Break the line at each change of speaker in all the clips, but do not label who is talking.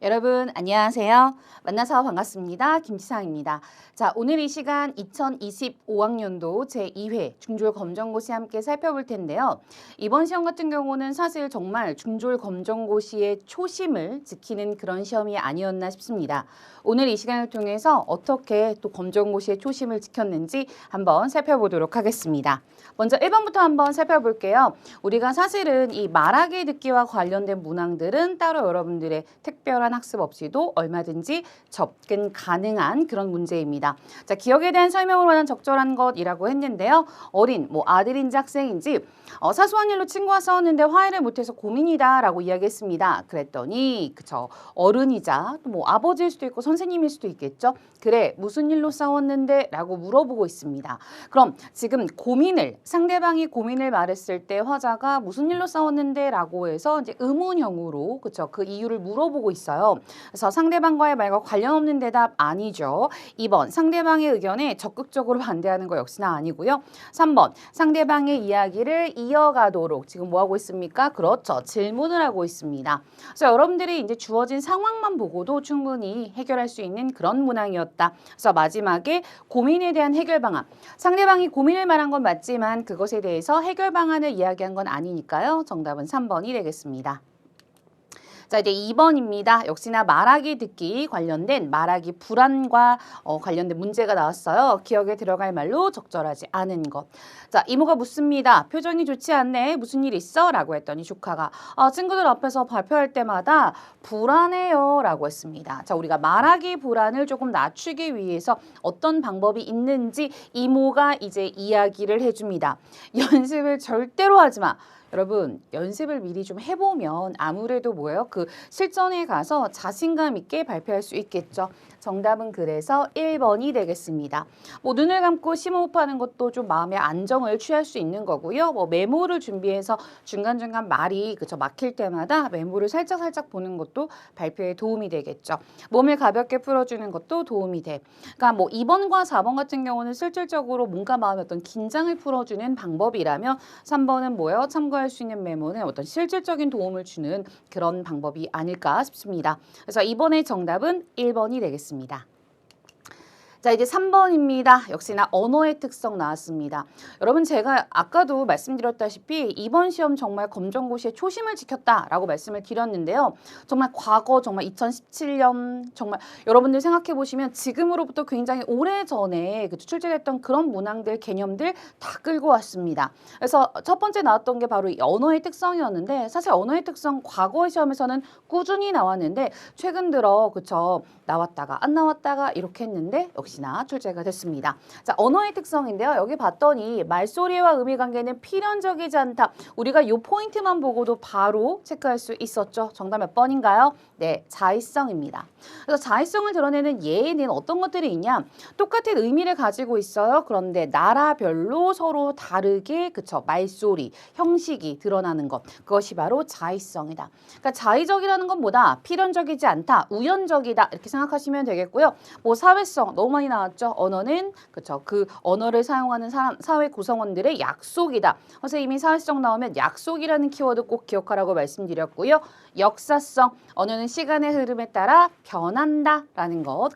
여러분 안녕하세요. 만나서 반갑습니다. 김지상입니다. 자, 오늘 이 시간 2025학년도 제2회 중졸 검정고시 함께 살펴볼 텐데요. 이번 시험 같은 경우는 사실 정말 중졸 검정고시의 초심을 지키는 그런 시험이 아니었나 싶습니다. 오늘 이 시간을 통해서 어떻게 또 검정고시의 초심을 지켰는지 한번 살펴보도록 하겠습니다. 먼저 1번부터 한번 살펴볼게요. 우리가 사실은 이 말하기 듣기와 관련된 문항들은 따로 여러분들의 특별한 학습 없이도 얼마든지 접근 가능한 그런 문제입니다. 자, 기억에 대한 설명으로는 적절한 것이라고 했는데요. 어린 아들인지 학생인지 사소한 일로 친구와 싸웠는데 화해를 못해서 고민이다 라고 이야기했습니다. 그랬더니 그쵸, 어른이자 또 아버지일 수도 있고 선생님일 수도 있겠죠. 그래, 무슨 일로 싸웠는데 라고 물어보고 있습니다. 그럼 지금 상대방이 고민을 말했을 때 화자가 무슨 일로 싸웠는데 라고 해서 이제 의문형으로 그쵸, 그 이유를 물어보고 있어요. 그래서 상대방과의 말과 관련 없는 대답 아니죠. 2번 상대방의 의견에 적극적으로 반대하는 거 역시나 아니고요. 3번 상대방의 이야기를 이어가도록 지금 뭐 하고 있습니까? 그렇죠. 질문을 하고 있습니다. 그래서 여러분들이 이제 주어진 상황만 보고도 충분히 해결할 수 있는 그런 문항이었다. 그래서 마지막에 고민에 대한 해결 방안. 상대방이 고민을 말한 건 맞지만 그것에 대해서 해결 방안을 이야기한 건 아니니까요. 정답은 3번이 되겠습니다. 자, 이제 2번입니다. 역시나 말하기 듣기 관련된 말하기 불안과 관련된 문제가 나왔어요. 기억에 들어갈 말로 적절하지 않은 것. 자, 이모가 묻습니다. 표정이 좋지 않네. 무슨 일 있어? 라고 했더니 조카가 친구들 앞에서 발표할 때마다 불안해요. 라고 했습니다. 자, 우리가 말하기 불안을 조금 낮추기 위해서 어떤 방법이 있는지 이모가 이제 이야기를 해줍니다. 연습을 절대로 하지 마. 여러분, 연습을 미리 좀 해보면 아무래도 그 실전에 가서 자신감 있게 발표할 수 있겠죠. 정답은 그래서 1번이 되겠습니다. 눈을 감고 심호흡하는 것도 좀 마음의 안정을 취할 수 있는 거고요. 메모를 준비해서 중간중간 말이 막힐 때마다 메모를 살짝 보는 것도 발표에 도움이 되겠죠. 몸을 가볍게 풀어주는 것도 도움이 돼. 그러니까 2번과 4번 같은 경우는 실질적으로 몸과 마음의 어떤 긴장을 풀어주는 방법이라면 3번은 참고할 수 있는 메모는 어떤 실질적인 도움을 주는 그런 방법이 아닐까 싶습니다. 그래서 이번의 정답은 1번이 되겠습니다. 자, 이제 3번입니다. 역시나 언어의 특성 나왔습니다. 여러분, 제가 아까도 말씀드렸다시피 이번 시험 정말 검정고시의 초심을 지켰다라고 말씀을 드렸는데요. 정말 과거, 정말 2017년, 정말 여러분들 생각해 보시면 지금으로부터 굉장히 오래전에 출제됐던 그런 문항들, 개념들 다 끌고 왔습니다. 그래서 첫 번째 나왔던 게 바로 이 언어의 특성이었는데, 사실 언어의 특성 과거 시험에서는 꾸준히 나왔는데 최근 들어 나왔다가 안 나왔다가 이렇게 했는데 역시나 출제가 됐습니다. 자, 언어의 특성인데요. 여기 봤더니 말소리와 의미 관계는 필연적이지 않다. 우리가 이 포인트만 보고도 바로 체크할 수 있었죠. 정답 몇 번인가요? 네, 자의성입니다. 그래서 자의성을 드러내는 예에는 어떤 것들이 있냐? 똑같은 의미를 가지고 있어요. 그런데 나라별로 서로 다르게 말소리, 형식이 드러나는 것. 그것이 바로 자의성이다. 그러니까 자의적이라는 건 뭐다? 필연적이지 않다. 우연적이다. 이렇게 생각하시면 되겠고요. 사회성 너무 많이 나왔죠. 언어는 그 언어를 사용하는 사회 구성원들의 약속이다. 선생님이 사회성 나오면 약속이라는 키워드 꼭 기억하라고 말씀드렸고요. 역사성, 언어는 시간의 흐름에 따라 변한다라는 것,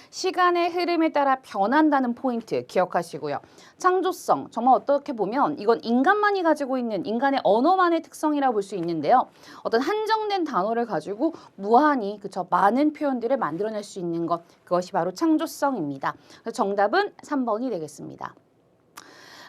시간의 흐름에 따라 변한다는 포인트 기억하시고요. 창조성, 정말 어떻게 보면 이건 인간만이 가지고 있는 인간의 언어만의 특성이라고 볼 수 있는데요. 어떤 한정된 단어를 가지고 무한히 많은 표현들을 만들어낼 수 있는 것, 그것이 바로 창조성입니다. 그래서 정답은 3번이 되겠습니다.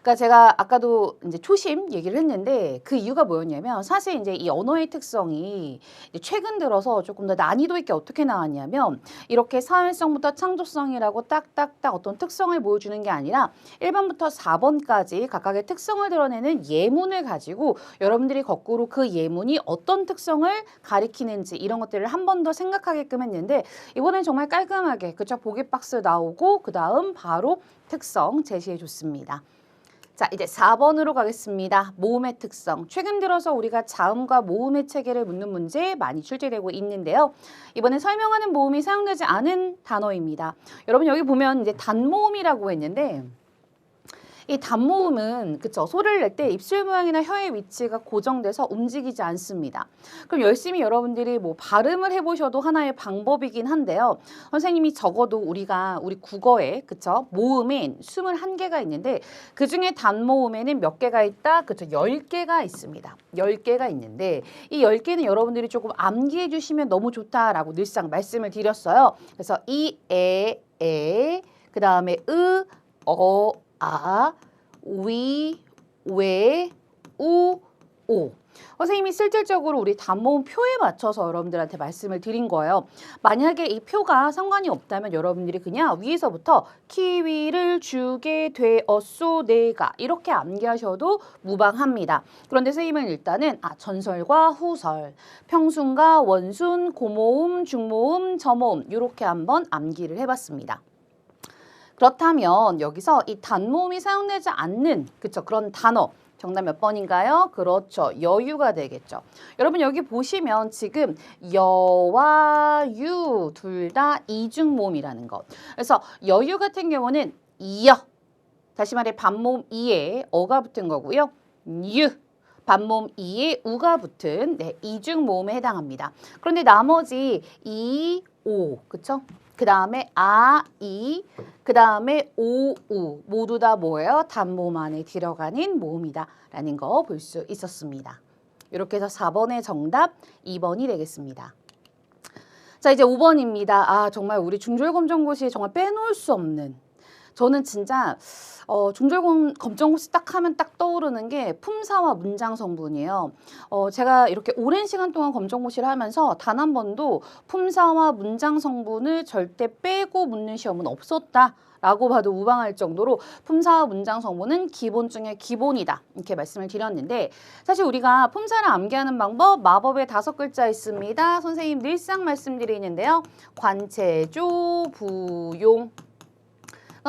그러니까 제가 아까도 이제 초심 얘기를 했는데 그 이유가 뭐였냐면 사실 이제 이 언어의 특성이 최근 들어서 조금 더 난이도 있게 어떻게 나왔냐면 이렇게 사회성부터 창조성이라고 딱딱딱 어떤 특성을 보여주는 게 아니라 1번부터 4번까지 각각의 특성을 드러내는 예문을 가지고 여러분들이 거꾸로 그 예문이 어떤 특성을 가리키는지 이런 것들을 한 번 더 생각하게끔 했는데 이번엔 정말 깔끔하게 보기 박스 나오고 그 다음 바로 특성 제시해 줬습니다. 자, 이제 4번으로 가겠습니다. 모음의 특성. 최근 들어서 우리가 자음과 모음의 체계를 묻는 문제 많이 출제되고 있는데요. 이번에 설명하는 모음이 사용되지 않은 단어입니다. 여러분 여기 보면 이제 단모음이라고 했는데 이 단모음은 그쵸 소리를 낼 때 입술 모양이나 혀의 위치가 고정돼서 움직이지 않습니다. 그럼 열심히 여러분들이 뭐 발음을 해보셔도 하나의 방법이긴 한데요. 선생님이 적어도 우리 국어에 그쵸 모음엔 21개가 있는데 그 중에 단모음에는 몇 개가 있다? 그쵸 10개가 있습니다. 10개가 있는데 이 10개는 여러분들이 조금 암기해 주시면 너무 좋다라고 늘상 말씀을 드렸어요. 그래서 이, 에, 그 다음에 으, 어, 아, 위, 왜, 우, 오. 선생님이 실질적으로 우리 단모음 표에 맞춰서 여러분들한테 말씀을 드린 거예요. 만약에 이 표가 상관이 없다면 여러분들이 그냥 위에서부터 키위를 주게 되었소 내가 이렇게 암기하셔도 무방합니다. 그런데 선생님은 일단은 전설과 후설, 평순과 원순, 고모음, 중모음, 저모음 이렇게 한번 암기를 해봤습니다. 그렇다면 여기서 이 단모음이 사용되지 않는 그런 단어 정답 몇 번인가요? 그렇죠. 여유가 되겠죠. 여러분 여기 보시면 지금 여와 유 둘 다 이중모음이라는 것. 그래서 여유 같은 경우는 이여. 다시 말해 반모음 이에 어가 붙은 거고요. 유. 반모음 이에 우가 붙은 이중모음에 해당합니다. 그런데 나머지 이, 오. 그쵸? 그 다음에 아, 이, 그 다음에 오, 우 모두 다 뭐예요? 단모음 안에 들어가는 모음이다 라는 거 볼 수 있었습니다. 이렇게 해서 4번의 정답 2번이 되겠습니다. 자 이제 5번입니다. 정말 우리 중졸검정고시에 정말 빼놓을 수 없는 저는 진짜 중졸검정고시 딱 하면 딱 떠오르는 게 품사와 문장 성분이에요. 제가 이렇게 오랜 시간 동안 검정고시를 하면서 단 한 번도 품사와 문장 성분을 절대 빼고 묻는 시험은 없었다. 라고 봐도 무방할 정도로 품사와 문장 성분은 기본 중에 기본이다. 이렇게 말씀을 드렸는데 사실 우리가 품사를 암기하는 방법 마법의 5글자 있습니다. 선생님 늘상 말씀드리는데요. 관체조, 부용.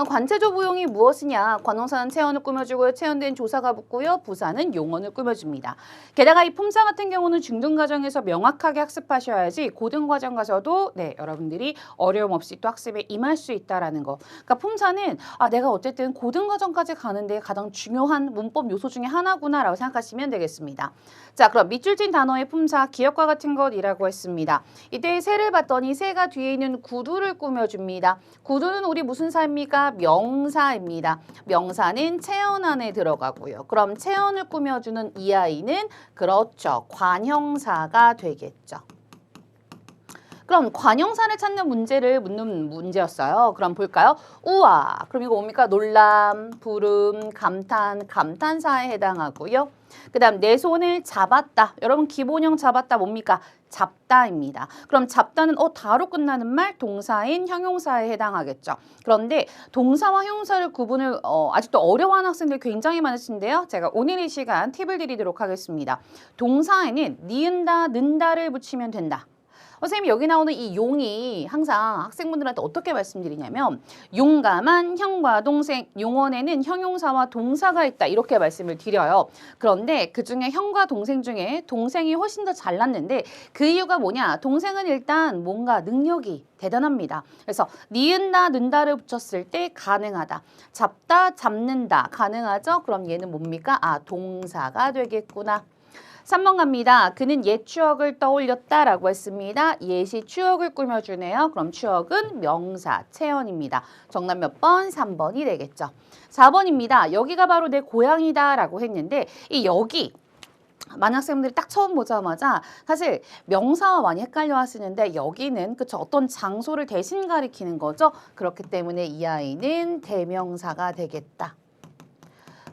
관체조 부용이 무엇이냐? 관형사는 체언을 꾸며주고요. 체언된 조사가 붙고요. 부사는 용언을 꾸며줍니다. 게다가 이 품사 같은 경우는 중등과정에서 명확하게 학습하셔야지 고등과정 가서도 여러분들이 어려움 없이 또 학습에 임할 수 있다는 거. 그러니까 품사는 내가 어쨌든 고등과정까지 가는데 가장 중요한 문법 요소 중에 하나구나라고 생각하시면 되겠습니다. 자, 그럼 밑줄 친 단어의 품사, 기역과 같은 것이라고 했습니다. 이때 새를 봤더니 새가 뒤에 있는 구두를 꾸며줍니다. 구두는 우리 무슨 사입니까? 명사입니다. 명사는 체언 안에 들어가고요. 그럼 체언을 꾸며주는 이 아이는 그렇죠. 관형사가 되겠죠. 그럼 관형사를 찾는 문제를 묻는 문제였어요. 그럼 볼까요? 우와. 그럼 이거 뭡니까? 놀람, 부름, 감탄, 감탄사에 해당하고요. 그 다음 내 손을 잡았다. 여러분 기본형 잡았다 뭡니까? 잡다입니다. 그럼 잡다는 다로 끝나는 말 동사인 형용사에 해당하겠죠. 그런데 동사와 형용사를 구분을 아직도 어려워하는 학생들 굉장히 많으신데요. 제가 오늘 이 시간 팁을 드리도록 하겠습니다. 동사에는 니은다, 는다를 붙이면 된다. 선생님 여기 나오는 이 용이 항상 학생분들한테 어떻게 말씀드리냐면 용감한 형과 동생, 용언에는 형용사와 동사가 있다 이렇게 말씀을 드려요. 그런데 그중에 형과 동생 중에 동생이 훨씬 더 잘났는데 그 이유가 뭐냐? 동생은 일단 뭔가 능력이 대단합니다. 그래서 니은다, 는다를 붙였을 때 가능하다. 잡다, 잡는다 가능하죠? 그럼 얘는 뭡니까? 동사가 되겠구나. 3번 갑니다. 그는 옛 추억을 떠올렸다라고 했습니다. 옛이 추억을 꾸며주네요. 그럼 추억은 명사, 체언입니다. 정답 몇 번? 3번이 되겠죠. 4번입니다. 여기가 바로 내 고향이다라고 했는데 이 여기 많은 학생분들이 딱 처음 보자마자 사실 명사와 많이 헷갈려 하시는데 여기는 그쵸 어떤 장소를 대신 가리키는 거죠. 그렇기 때문에 이 아이는 대명사가 되겠다.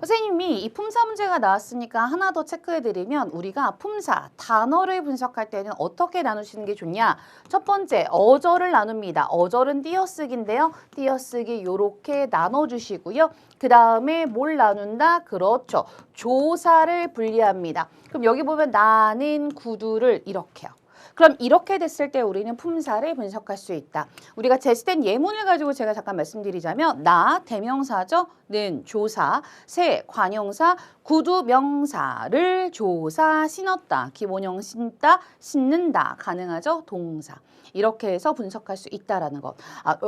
선생님이 이 품사 문제가 나왔으니까 하나 더 체크해드리면 우리가 품사, 단어를 분석할 때는 어떻게 나누시는 게 좋냐? 첫 번째, 어절을 나눕니다. 어절은 띄어쓰기인데요. 띄어쓰기 요렇게 나눠주시고요. 그 다음에 뭘 나눈다? 그렇죠. 조사를 분리합니다. 그럼 여기 보면 나는 구두를 이렇게요. 그럼 이렇게 됐을 때 우리는 품사를 분석할 수 있다. 우리가 제시된 예문을 가지고 제가 잠깐 말씀드리자면 나 대명사죠. 는 조사, 새 관형사, 구두 명사를 조사 신었다. 기본형 신다, 신는다. 가능하죠? 동사. 이렇게 해서 분석할 수 있다라는 것.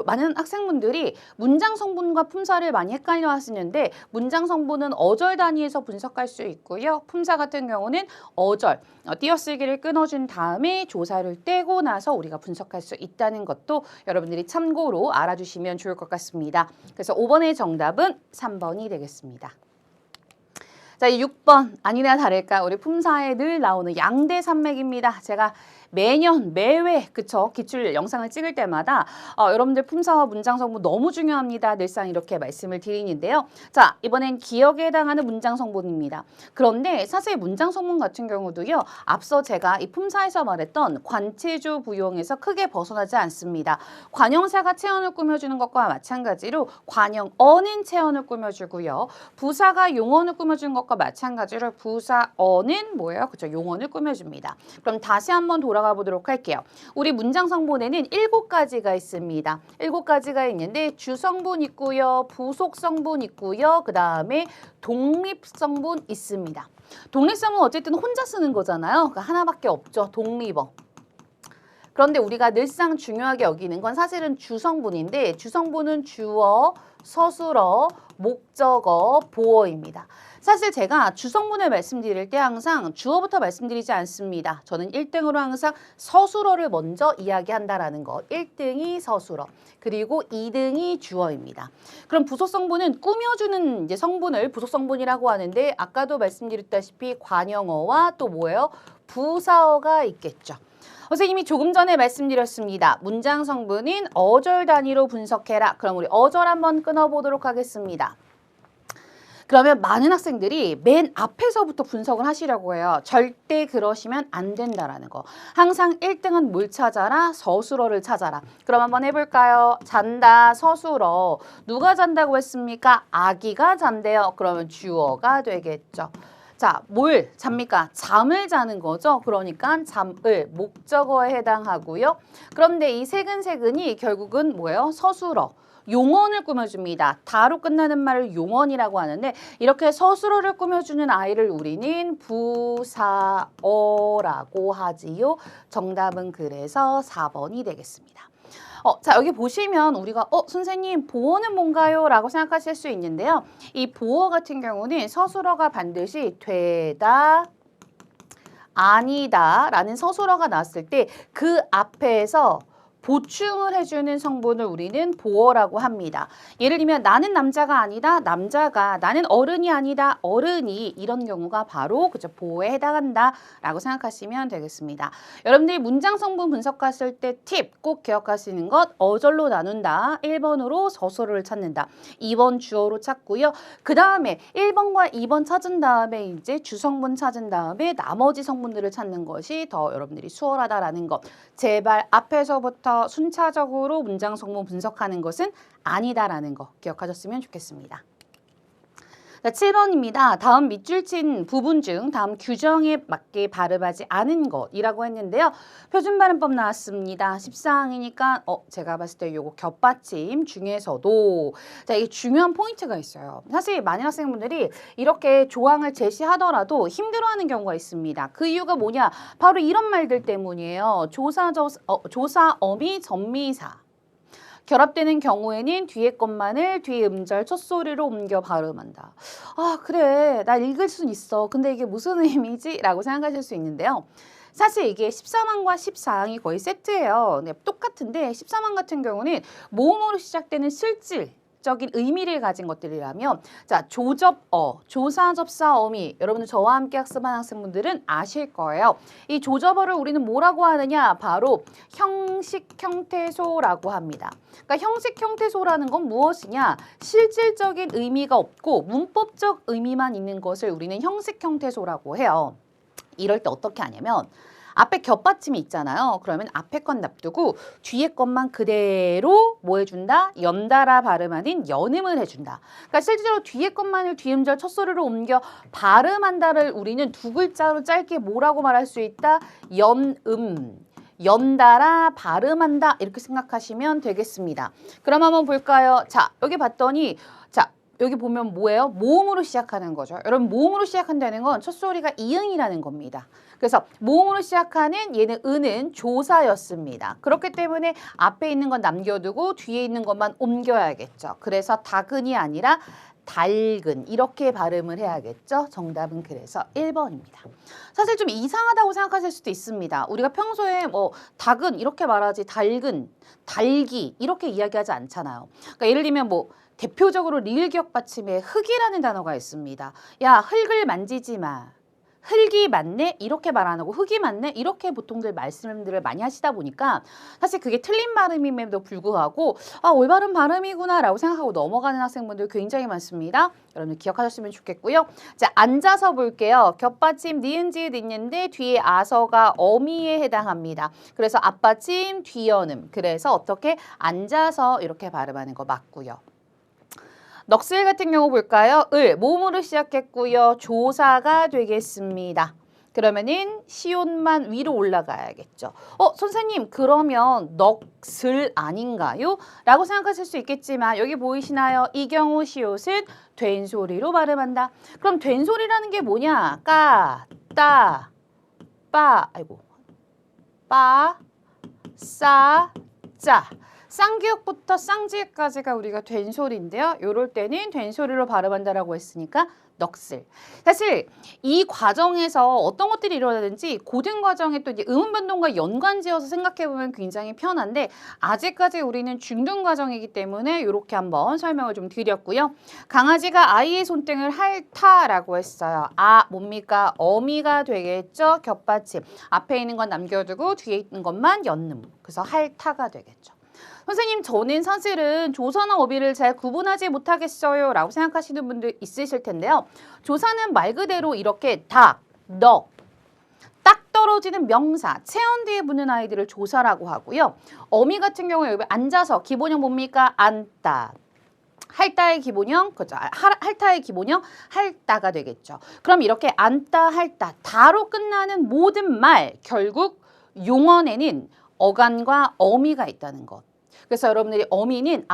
많은 학생분들이 문장 성분과 품사를 많이 헷갈려 하시는데 문장 성분은 어절 단위에서 분석할 수 있고요. 품사 같은 경우는 어절, 띄어쓰기를 끊어준 다음에 조사를 떼고 나서 우리가 분석할 수 있다는 것도 여러분들이 참고로 알아주시면 좋을 것 같습니다. 그래서 5번의 정답은 3번이 되겠습니다. 자, 6번 아니나 다를까 우리 품사에 늘 나오는 양대 산맥입니다. 제가 매년 매회 그쵸 기출 영상을 찍을 때마다 여러분들 품사와 문장 성분 너무 중요합니다. 늘상 이렇게 말씀을 드리는데요. 자, 이번엔 기억에 해당하는 문장 성분입니다. 그런데 사실 문장 성분 같은 경우도요. 앞서 제가 이 품사에서 말했던 관체조 부용에서 크게 벗어나지 않습니다. 관형사가 체언을 꾸며주는 것과 마찬가지로 관형어는 체언을 꾸며주고요. 부사가 용언을 꾸며주는 것과 마찬가지로 부사어는 뭐예요? 그쵸, 용언을 꾸며줍니다. 그럼 다시 한번 돌아가 보도록 할게요. 우리 문장 성분에는 7가지가 있습니다. 7가지가 있는데 주성분 있고요. 부속성분 있고요. 그 다음에 독립성분 있습니다. 독립성분 어쨌든 혼자 쓰는 거잖아요. 그러니까 하나밖에 없죠. 독립어. 그런데 우리가 늘상 중요하게 여기는 건 사실은 주성분인데 주성분은 주어, 서술어, 목적어, 보어입니다. 사실 제가 주성분을 말씀드릴 때 항상 주어부터 말씀드리지 않습니다. 저는 1등으로 항상 서술어를 먼저 이야기한다라는 것. 1등이 서술어, 그리고 2등이 주어입니다. 그럼 부속성분은 꾸며주는 이제 성분을 부속성분이라고 하는데 아까도 말씀드렸다시피 관형어와 또 뭐예요? 부사어가 있겠죠. 선생님이 조금 전에 말씀드렸습니다. 문장 성분인 어절 단위로 분석해라. 그럼 우리 어절 한번 끊어보도록 하겠습니다. 그러면 많은 학생들이 맨 앞에서부터 분석을 하시려고 해요. 절대 그러시면 안 된다라는 거. 항상 1등은 뭘 찾아라? 서술어를 찾아라. 그럼 한번 해볼까요? 잔다, 서술어. 누가 잔다고 했습니까? 아기가 잔대요. 그러면 주어가 되겠죠. 자, 뭘 잡니까? 잠을 자는 거죠. 그러니까 잠을 목적어에 해당하고요. 그런데 이 세근세근이 결국은 뭐예요? 서술어. 용언을 꾸며줍니다. 다로 끝나는 말을 용언이라고 하는데 이렇게 서술어를 꾸며주는 아이를 우리는 부사어라고 하지요. 정답은 그래서 4번이 되겠습니다. 자, 여기 보시면 우리가 선생님 보어는 뭔가요? 라고 생각하실 수 있는데요. 이 보어 같은 경우는 서술어가 반드시 되다, 아니다 라는 서술어가 나왔을 때 그 앞에서 보충을 해주는 성분을 우리는 보어라고 합니다. 예를 들면 나는 남자가 아니다. 남자가 나는 어른이 아니다. 어른이 이런 경우가 바로 그죠 보어에 해당한다라고 생각하시면 되겠습니다. 여러분들이 문장 성분 분석했을 때 팁 꼭 기억하시는 것 어절로 나눈다. 1번으로 서술어를 찾는다. 2번 주어로 찾고요. 그 다음에 1번과 2번 찾은 다음에 이제 주성분 찾은 다음에 나머지 성분들을 찾는 것이 더 여러분들이 수월하다라는 것. 제발 앞에서부터 순차적으로 문장 성분 분석하는 것은 아니다라는 거 기억하셨으면 좋겠습니다. 자, 7번입니다. 다음 밑줄 친 부분 중 다음 규정에 맞게 발음하지 않은 것이라고 했는데요. 표준 발음법 나왔습니다. 14항이니까 제가 봤을 때 요거 겹받침 중에서도 자, 이게 중요한 포인트가 있어요. 사실 많은 학생분들이 이렇게 조항을 제시하더라도 힘들어하는 경우가 있습니다. 그 이유가 뭐냐? 바로 이런 말들 때문이에요. 조사어미 전미사. 결합되는 경우에는 뒤에 것만을 뒤에 음절 첫 소리로 옮겨 발음한다. 아, 그래. 나 읽을 순 있어. 근데 이게 무슨 의미지? 라고 생각하실 수 있는데요. 사실 이게 13항과 14항이 거의 세트예요. 네, 똑같은데 13항 같은 경우는 모음으로 시작되는 실질적인 의미를 가진 것들이라면 자, 조접어, 조사접사어미 여러분들 저와 함께 학습한 학생분들은 아실 거예요. 이 조접어를 우리는 뭐라고 하느냐? 바로 형식 형태소라고 합니다. 그러니까 형식 형태소라는 건 무엇이냐? 실질적인 의미가 없고 문법적 의미만 있는 것을 우리는 형식 형태소라고 해요. 이럴 때 어떻게 하냐면 앞에 겹받침이 있잖아요. 그러면 앞에 건 놔두고 뒤에 것만 그대로 뭐 해준다? 연달아 발음하는 연음을 해준다. 그러니까 실제로 뒤에 것만을 뒤음절 첫 소리로 옮겨 발음한다를 우리는 두 글자로 짧게 뭐라고 말할 수 있다? 연음. 연달아 발음한다 이렇게 생각하시면 되겠습니다. 그럼 한번 볼까요? 자, 여기 봤더니 자, 여기 보면 뭐예요? 모음으로 시작하는 거죠. 여러분 모음으로 시작한다는 건 첫 소리가 이응이라는 겁니다. 그래서 모음으로 시작하는 얘는 은은 조사였습니다. 그렇기 때문에 앞에 있는 건 남겨두고 뒤에 있는 것만 옮겨야겠죠. 그래서 다근이 아니라 달근 이렇게 발음을 해야겠죠. 정답은 그래서 1번입니다. 사실 좀 이상하다고 생각하실 수도 있습니다. 우리가 평소에 뭐 닭은 이렇게 말하지 달근, 달기 이렇게 이야기하지 않잖아요. 그러니까 예를 들면 뭐 대표적으로 리을기억 받침에 흙이라는 단어가 있습니다. 야, 흙을 만지지 마. 흙이 맞네? 이렇게 말 안 하고 흙이 맞네? 이렇게 보통들 말씀들을 많이 하시다 보니까 사실 그게 틀린 발음임에도 불구하고 아, 올바른 발음이구나 라고 생각하고 넘어가는 학생분들 굉장히 많습니다. 여러분들 기억하셨으면 좋겠고요. 자, 앉아서 볼게요. 겹받침 니은 지읒 있는데 뒤에 아서가 어미에 해당합니다. 그래서 앞받침 뒤연음. 그래서 어떻게 앉아서 이렇게 발음하는 거 맞고요. 넋을 같은 경우 볼까요? 을, 모음으로 시작했고요. 조사가 되겠습니다. 그러면은 시옷만 위로 올라가야겠죠. 선생님 그러면 넋을 아닌가요? 라고 생각하실 수 있겠지만 여기 보이시나요? 이 경우 시옷은 된 소리로 발음한다. 그럼 된 소리라는 게 뭐냐? 까, 따, 빠, 아이고, 빠, 싸, 짜. 쌍기역부터 쌍지역까지가 우리가 된 소리인데요. 이럴 때는 된 소리로 발음한다라고 했으니까 넋을. 사실 이 과정에서 어떤 것들이 일어나는지 고등 과정에 또 이제 음운 변동과 연관지어서 생각해보면 굉장히 편한데 아직까지 우리는 중등 과정이기 때문에 이렇게 한번 설명을 좀 드렸고요. 강아지가 아이의 손등을 핥다라고 했어요. 아, 뭡니까? 어미가 되겠죠. 겹받침. 앞에 있는 건 남겨두고 뒤에 있는 것만 연음. 그래서 핥다가 되겠죠. 선생님 저는 사실은 조사나 어비를 잘 구분하지 못하겠어요 라고 생각하시는 분들 있으실 텐데요. 조사는 말 그대로 이렇게 닭, 넉, 딱 떨어지는 명사, 체온 뒤에 붙는 아이들을 조사라고 하고요. 어미 같은 경우에 여기 앉아서 기본형 뭡니까? 앉다. 할다의 기본형, 그죠? 할다의 기본형, 할다가 되겠죠. 그럼 이렇게 앉다, 할다, 다로 끝나는 모든 말, 결국 용언에는 어간과 어미가 있다는 것. 그래서 여러분들이 어미는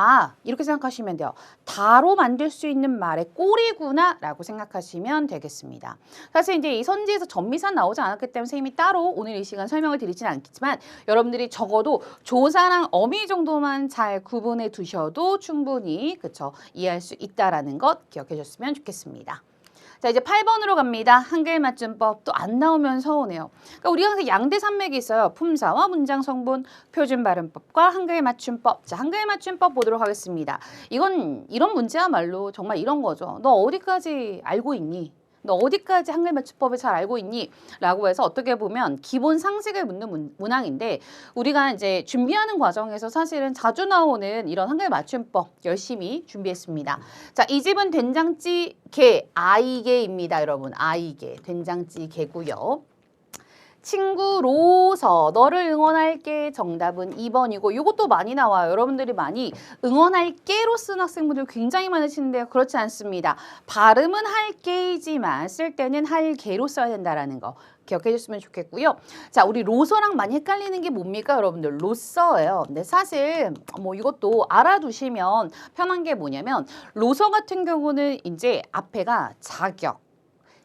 이렇게 생각하시면 돼요. 다로 만들 수 있는 말의 꼬리구나 라고 생각하시면 되겠습니다. 사실 이제 이 선지에서 전미사 나오지 않았기 때문에 선생님이 따로 오늘 이 시간 설명을 드리지는 않겠지만 여러분들이 적어도 조사랑 어미 정도만 잘 구분해 두셔도 충분히 그쵸 이해할 수 있다라는 것 기억해 주셨으면 좋겠습니다. 자, 이제 8번으로 갑니다. 한글 맞춤법 또 안 나오면 서운해요. 그러니까 우리가 항상 양대 산맥이 있어요. 품사와 문장 성분, 표준 발음법과 한글 맞춤법. 자, 한글 맞춤법 보도록 하겠습니다. 이건 이런 문제야말로 정말 이런 거죠. 너 어디까지 알고 있니? 너 어디까지 한글 맞춤법을 잘 알고 있니? 라고 해서 어떻게 보면 기본 상식을 묻는 문항인데 우리가 이제 준비하는 과정에서 사실은 자주 나오는 이런 한글 맞춤법 열심히 준비했습니다. 자, 이 집은 된장찌개, 아이개입니다. 여러분, 아이개, 된장찌개고요. 친구로서 너를 응원할게 정답은 2번이고 이것도 많이 나와요. 여러분들이 많이 응원할게로 쓴 학생분들 굉장히 많으시는데요. 그렇지 않습니다. 발음은 할게이지만 쓸 때는 할게로 써야 된다는 거 기억해 주셨으면 좋겠고요. 자, 우리 로서랑 많이 헷갈리는 게 뭡니까 여러분들? 로서예요. 근데 사실 뭐 이것도 알아두시면 편한 게 뭐냐면 로서 같은 경우는 이제 앞에가 자격,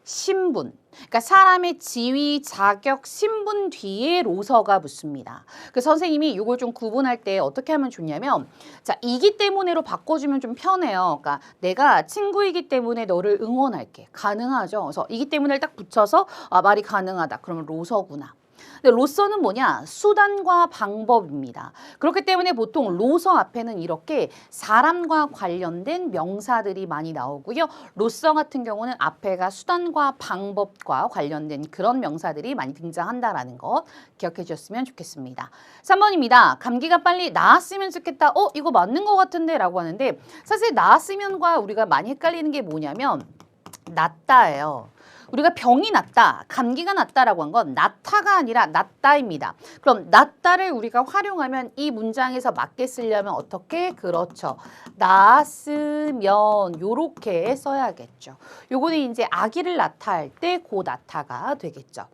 신분, 그러니까 사람의 지위, 자격, 신분 뒤에 로서가 붙습니다. 그래서 선생님이 이걸 좀 구분할 때 어떻게 하면 좋냐면 자, 이기 때문에로 바꿔주면 좀 편해요. 그러니까 내가 친구이기 때문에 너를 응원할게. 가능하죠. 그래서 이기 때문에를 딱 붙여서 말이 가능하다. 그러면 로서구나. 근데 로서는 뭐냐? 수단과 방법입니다. 그렇기 때문에 보통 로서 앞에는 이렇게 사람과 관련된 명사들이 많이 나오고요. 로서 같은 경우는 앞에가 수단과 방법과 관련된 그런 명사들이 많이 등장한다라는 것 기억해 주셨으면 좋겠습니다. 3번입니다. 감기가 빨리 나았으면 좋겠다. 이거 맞는 것 같은데 라고 하는데 사실 나았으면과 우리가 많이 헷갈리는 게 뭐냐면 낫다예요. 우리가 병이 낫다, 감기가 낫다라고 한 건 낫다가 아니라 낫다입니다. 그럼 낫다를 우리가 활용하면 이 문장에서 맞게 쓰려면 어떻게? 그렇죠. 나았으면 요렇게 써야겠죠. 요거는 이제 아기를 낳다 할 때 고 낫다가 되겠죠.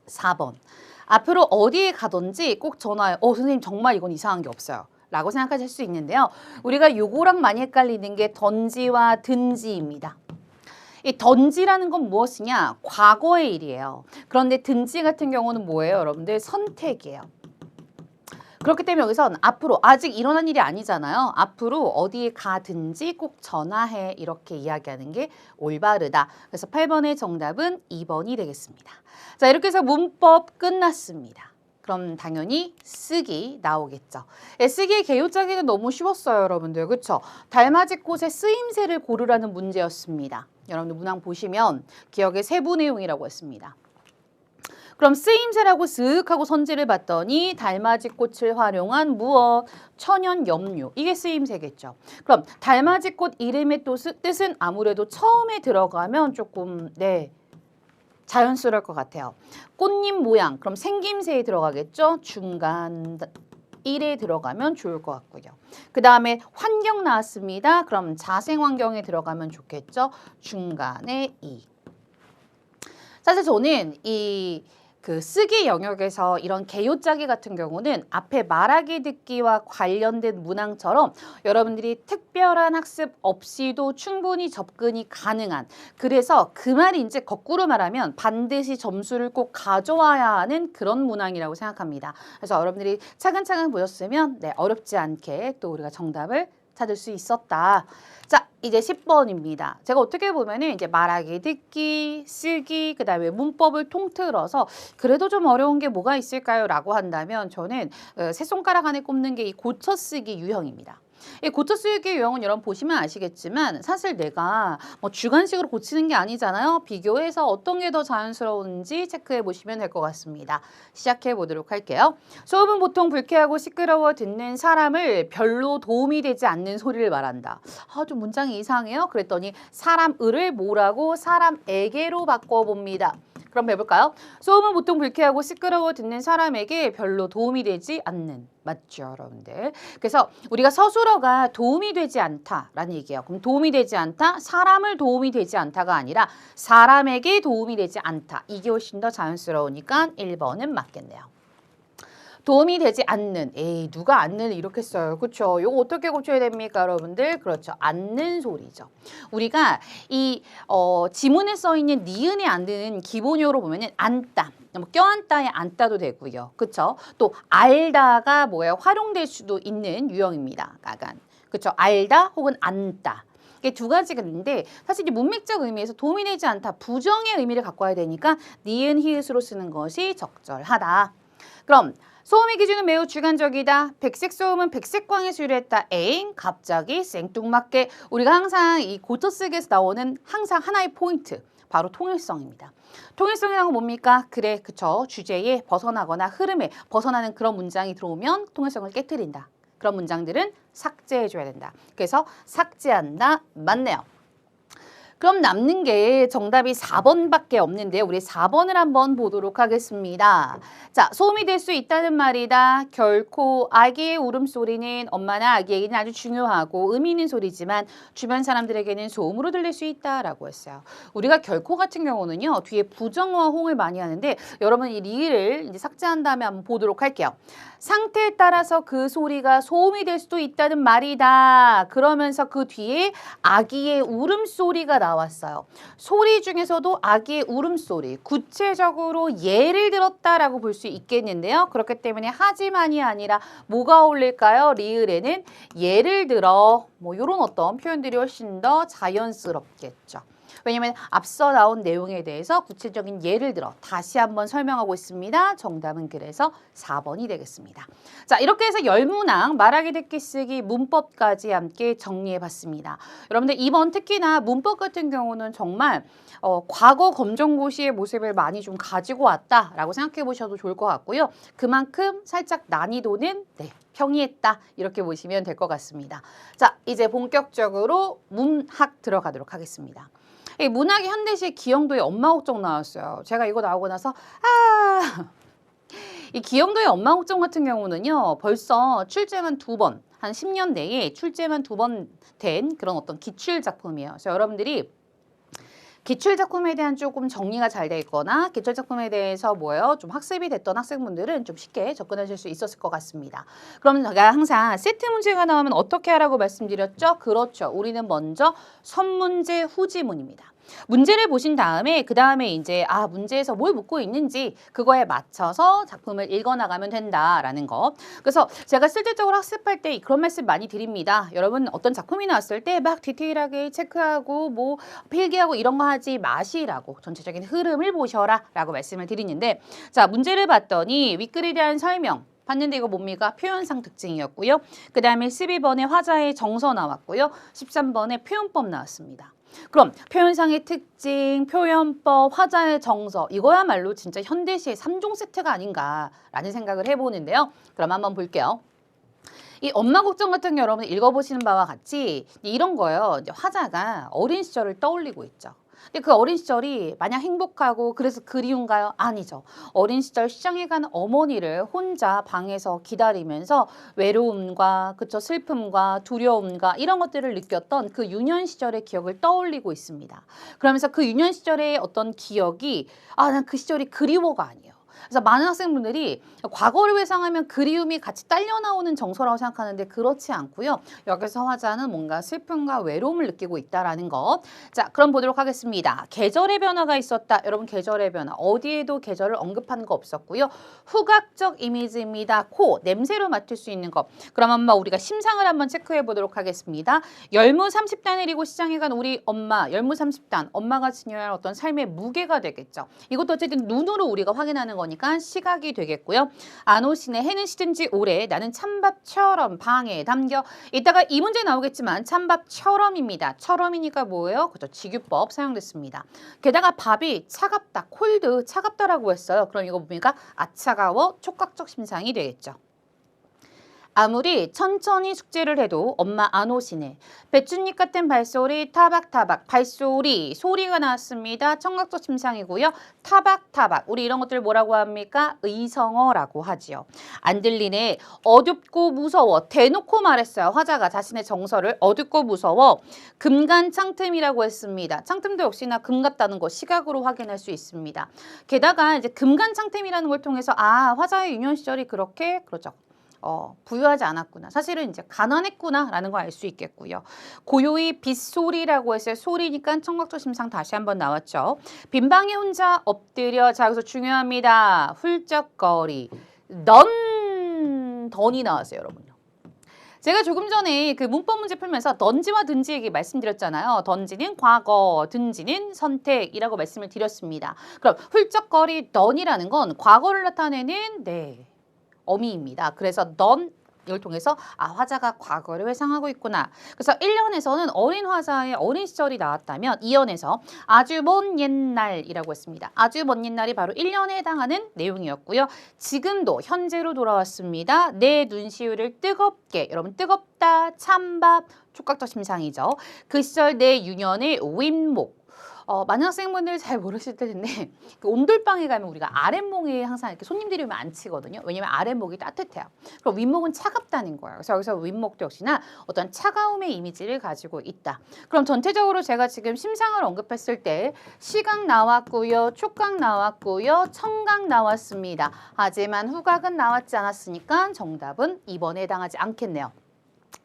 4번. 앞으로 어디에 가든지 꼭 전화해. 선생님 정말 이건 이상한 게 없어요. 라고 생각하실 수 있는데요. 우리가 요거랑 많이 헷갈리는 게 던지와 든지입니다. 이 던지라는 건 무엇이냐? 과거의 일이에요. 그런데 든지 같은 경우는 뭐예요? 여러분들 선택이에요. 그렇기 때문에 여기선 앞으로 아직 일어난 일이 아니잖아요. 앞으로 어디에 가든지 꼭 전화해 이렇게 이야기하는 게 올바르다. 그래서 8번의 정답은 2번이 되겠습니다. 자, 이렇게 해서 문법 끝났습니다. 그럼 당연히 쓰기 나오겠죠. 쓰기의 개요짜기는 너무 쉬웠어요, 여러분들. 그렇죠? 달맞이꽃의 쓰임새를 고르라는 문제였습니다. 여러분들 문항 보시면 기억의 세부 내용이라고 했습니다. 그럼 쓰임새라고 쓱 하고 선지를 봤더니 달맞이꽃을 활용한 무엇? 천연염료. 이게 쓰임새겠죠. 그럼 달맞이꽃 이름의 뜻은 아무래도 처음에 들어가면 조금 자연스러울 것 같아요. 꽃잎 모양. 그럼 생김새에 들어가겠죠. 중간 1에 들어가면 좋을 것 같고요. 그 다음에 환경 나왔습니다. 그럼 자생환경에 들어가면 좋겠죠. 중간에 2. 사실 저는 그 쓰기 영역에서 이런 개요짜기 같은 경우는 앞에 말하기 듣기와 관련된 문항처럼 여러분들이 특별한 학습 없이도 충분히 접근이 가능한, 그래서 그 말이 이제 거꾸로 말하면 반드시 점수를 꼭 가져와야 하는 그런 문항이라고 생각합니다. 그래서 여러분들이 차근차근 보셨으면 어렵지 않게 또 우리가 정답을 찾을 수 있었다. 자, 이제 10번입니다. 제가 어떻게 보면은 이제 말하기, 듣기, 쓰기, 그 다음에 문법을 통틀어서 그래도 좀 어려운 게 뭐가 있을까요? 라고 한다면 저는 세 손가락 안에 꼽는 게 이 고쳐쓰기 유형입니다. 이 고쳐쓰기 유형은 여러분 보시면 아시겠지만 사실 내가 뭐 주관식으로 고치는 게 아니잖아요. 비교해서 어떤 게 더 자연스러운지 체크해 보시면 될 것 같습니다. 시작해 보도록 할게요. 수업은 보통 불쾌하고 시끄러워 듣는 사람을 별로 도움이 되지 않는 소리를 말한다. 좀 문장이 이상해요. 그랬더니 사람을을 뭐라고? 사람에게로 바꿔봅니다. 그럼 해볼까요? 소음은 보통 불쾌하고 시끄러워 듣는 사람에게 별로 도움이 되지 않는. 맞죠, 여러분들? 그래서 우리가 서술어가 도움이 되지 않다라는 얘기예요. 그럼 도움이 되지 않다, 사람을 도움이 되지 않다가 아니라 사람에게 도움이 되지 않다. 이게 훨씬 더 자연스러우니까 1번은 맞겠네요. 도움이 되지 않는. 누가 않는 이렇게 써요. 그렇죠? 이거 어떻게 고쳐야 됩니까, 여러분들? 그렇죠. 않는 소리죠. 우리가 이 지문에 써 있는 니은에 앉는 기본형으로 보면은 앉다. 뭐 껴앉다에 앉다도 되고요. 그렇죠? 또 알다가 뭐예요? 활용될 수도 있는 유형입니다. 약간. 그렇죠? 알다 혹은 앉다. 이게 두 가지가 있는데 사실 이 문맥적 의미에서 도움이 되지 않다. 부정의 의미를 갖고 와야 되니까 니은 히읗으로 쓰는 것이 적절하다. 그럼 소음의 기준은 매우 주관적이다. 백색 소음은 백색광에 수일했다. 갑자기 생뚱맞게. 우리가 항상 이 고쳐쓰기에서 나오는 항상 하나의 포인트. 바로 통일성입니다. 통일성이라는 건 뭡니까? 그래, 그쵸. 주제에 벗어나거나 흐름에 벗어나는 그런 문장이 들어오면 통일성을 깨트린다. 그런 문장들은 삭제해줘야 된다. 그래서 삭제한다. 맞네요. 그럼 남는 게 정답이 4번밖에 없는데 우리 4번을 한번 보도록 하겠습니다. 자, 소음이 될 수 있다는 말이다. 결코 아기의 울음소리는 엄마나 아기에게는 아주 중요하고 의미 있는 소리지만 주변 사람들에게는 소음으로 들릴 수 있다라고 했어요. 우리가 결코 같은 경우는요. 뒤에 부정어와 호응을 많이 하는데 여러분 이 리를 이제 삭제한 다음에 한번 보도록 할게요. 상태에 따라서 그 소리가 소음이 될 수도 있다는 말이다. 그러면서 그 뒤에 아기의 울음소리가 나왔어요. 소리 중에서도 아기의 울음소리, 구체적으로 예를 들었다라고 볼 수 있겠는데요. 그렇기 때문에 하지만이 아니라 뭐가 어울릴까요? 리을에는 예를 들어 뭐 이런 어떤 표현들이 훨씬 더 자연스럽겠죠. 왜냐하면 앞서 나온 내용에 대해서 구체적인 예를 들어 다시 한번 설명하고 있습니다. 정답은 그래서 4번이 되겠습니다. 자, 이렇게 해서 10문항 말하기 듣기 쓰기 문법까지 함께 정리해봤습니다. 여러분들 이번 특히나 문법 같은 경우는 정말 과거 검정고시의 모습을 많이 좀 가지고 왔다라고 생각해 보셔도 좋을 것 같고요. 그만큼 살짝 난이도는 평이했다 이렇게 보시면 될 것 같습니다. 자, 이제 본격적으로 문학 들어가도록 하겠습니다. 이 문학의 현대시의 기영도의 엄마 걱정 나왔어요. 제가 이거 나오고 나서 이 기영도의 엄마 걱정 같은 경우는요. 벌써 출제만 2번, 한 10년 내에 출제만 2번 된 그런 어떤 기출 작품이에요. 그래서 여러분들이 기출작품에 대한 조금 정리가 잘 돼 있거나 기출작품에 대해서 뭐예요? 좀 학습이 됐던 학생분들은 좀 쉽게 접근하실 수 있었을 것 같습니다. 그럼 제가 항상 세트 문제가 나오면 어떻게 하라고 말씀드렸죠? 그렇죠. 우리는 먼저 선문제 후지문입니다. 문제를 보신 다음에 그 다음에 이제 문제에서 뭘 묻고 있는지 그거에 맞춰서 작품을 읽어나가면 된다라는 거. 그래서 제가 실질적으로 학습할 때 그런 말씀 많이 드립니다. 여러분 어떤 작품이 나왔을 때 막 디테일하게 체크하고 뭐 필기하고 이런 거 하지 마시라고 전체적인 흐름을 보셔라 라고 말씀을 드리는데 자 문제를 봤더니 윗글에 대한 설명 봤는데 이거 뭡니까? 표현상 특징이었고요. 그 다음에 12번에 화자의 정서 나왔고요. 13번에 표현법 나왔습니다. 그럼 표현상의 특징, 표현법, 화자의 정서 이거야말로 진짜 현대시의 3종 세트가 아닌가라는 생각을 해보는데요. 그럼 한번 볼게요. 이 엄마 걱정 같은 거 여러분 읽어보시는 바와 같이 이런 거예요. 이제 화자가 어린 시절을 떠올리고 있죠. 근데 그 어린 시절이 마냥 행복하고 그래서 그리운가요? 아니죠. 어린 시절 시장에 간 어머니를 혼자 방에서 기다리면서 외로움과 그쵸 슬픔과 두려움과 이런 것들을 느꼈던 그 유년 시절의 기억을 떠올리고 있습니다. 그러면서 그 유년 시절의 어떤 기억이 난 그 시절이 그리워가 아니에요. 그래서 많은 학생분들이 과거를 회상하면 그리움이 같이 딸려 나오는 정서라고 생각하는데 그렇지 않고요. 여기서 화자는 뭔가 슬픔과 외로움을 느끼고 있다라는 것. 자, 그럼 보도록 하겠습니다. 계절의 변화가 있었다. 여러분 계절의 변화. 어디에도 계절을 언급하는 거 없었고요. 후각적 이미지입니다. 코, 냄새로 맡을 수 있는 것. 그럼 한번 우리가 심상을 한번 체크해 보도록 하겠습니다. 열무 30단을 이고 시장에 간 우리 엄마, 열무 30단. 엄마가 지녀야 할 어떤 삶의 무게가 되겠죠. 이것도 어쨌든 눈으로 우리가 확인하는 거니까 시각이 되겠고요. 안 오시네 해는 시든지 오래 나는 찬밥처럼 방에 담겨 이따가 이 문제 나오겠지만 찬밥처럼입니다. 처럼이니까 뭐예요? 그렇죠. 직유법 사용됐습니다. 게다가 밥이 차갑다, 콜드, 차갑다라고 했어요. 그럼 이거 뭡니까? 차가워, 촉각적 심상이 되겠죠. 아무리 천천히 숙제를 해도 엄마 안 오시네. 배춧잎 같은 발소리 타박타박 발소리 소리가 나왔습니다. 청각적 침상이고요. 타박타박 우리 이런 것들 뭐라고 합니까? 의성어라고 하지요. 안 들리네. 어둡고 무서워. 대놓고 말했어요. 화자가 자신의 정서를 어둡고 무서워. 금간창틈이라고 했습니다. 창틈도 역시나 금 같다는 거 시각으로 확인할 수 있습니다. 게다가 이제 금간창틈이라는 걸 통해서 화자의 유년 시절이 그렇게 그러죠. 부유하지 않았구나. 사실은 이제 가난했구나라는 걸 알 수 있겠고요. 고요히 빗소리라고 했어요. 소리니까 청각적 심상 다시 한번 나왔죠. 빈방에 혼자 엎드려. 자, 여기서 중요합니다. 훌쩍거리. 던이 나왔어요, 여러분요. 제가 조금 전에 그 문법 문제 풀면서 던지와 든지 얘기 말씀드렸잖아요. 던지는 과거, 든지는 선택이라고 말씀을 드렸습니다. 그럼 훌쩍거리 던이라는 건 과거를 나타내는 어미입니다. 그래서 이걸 통해서 화자가 과거를 회상하고 있구나. 그래서 1년에서는 어린 화자의 어린 시절이 나왔다면 2년에서 아주 먼 옛날이라고 했습니다. 아주 먼 옛날이 바로 1년에 해당하는 내용이었고요. 지금도 현재로 돌아왔습니다. 내 눈시울을 뜨겁게 여러분 뜨겁다 찬밥 촉각적 심상이죠. 그 시절 내 유년의 윗목 많은 학생분들 잘 모르실 텐데 그 온돌방에 가면 우리가 아랫목에 항상 이렇게 손님들이 오면 안 치거든요. 왜냐면 아랫목이 따뜻해요. 그럼 윗목은 차갑다는 거예요. 그래서 여기서 윗목도 역시나 어떤 차가움의 이미지를 가지고 있다. 그럼 전체적으로 제가 지금 심상을 언급했을 때 시각 나왔고요. 촉각 나왔고요. 청각 나왔습니다. 하지만 후각은 나왔지 않았으니까 정답은 2번에 해당하지 않겠네요.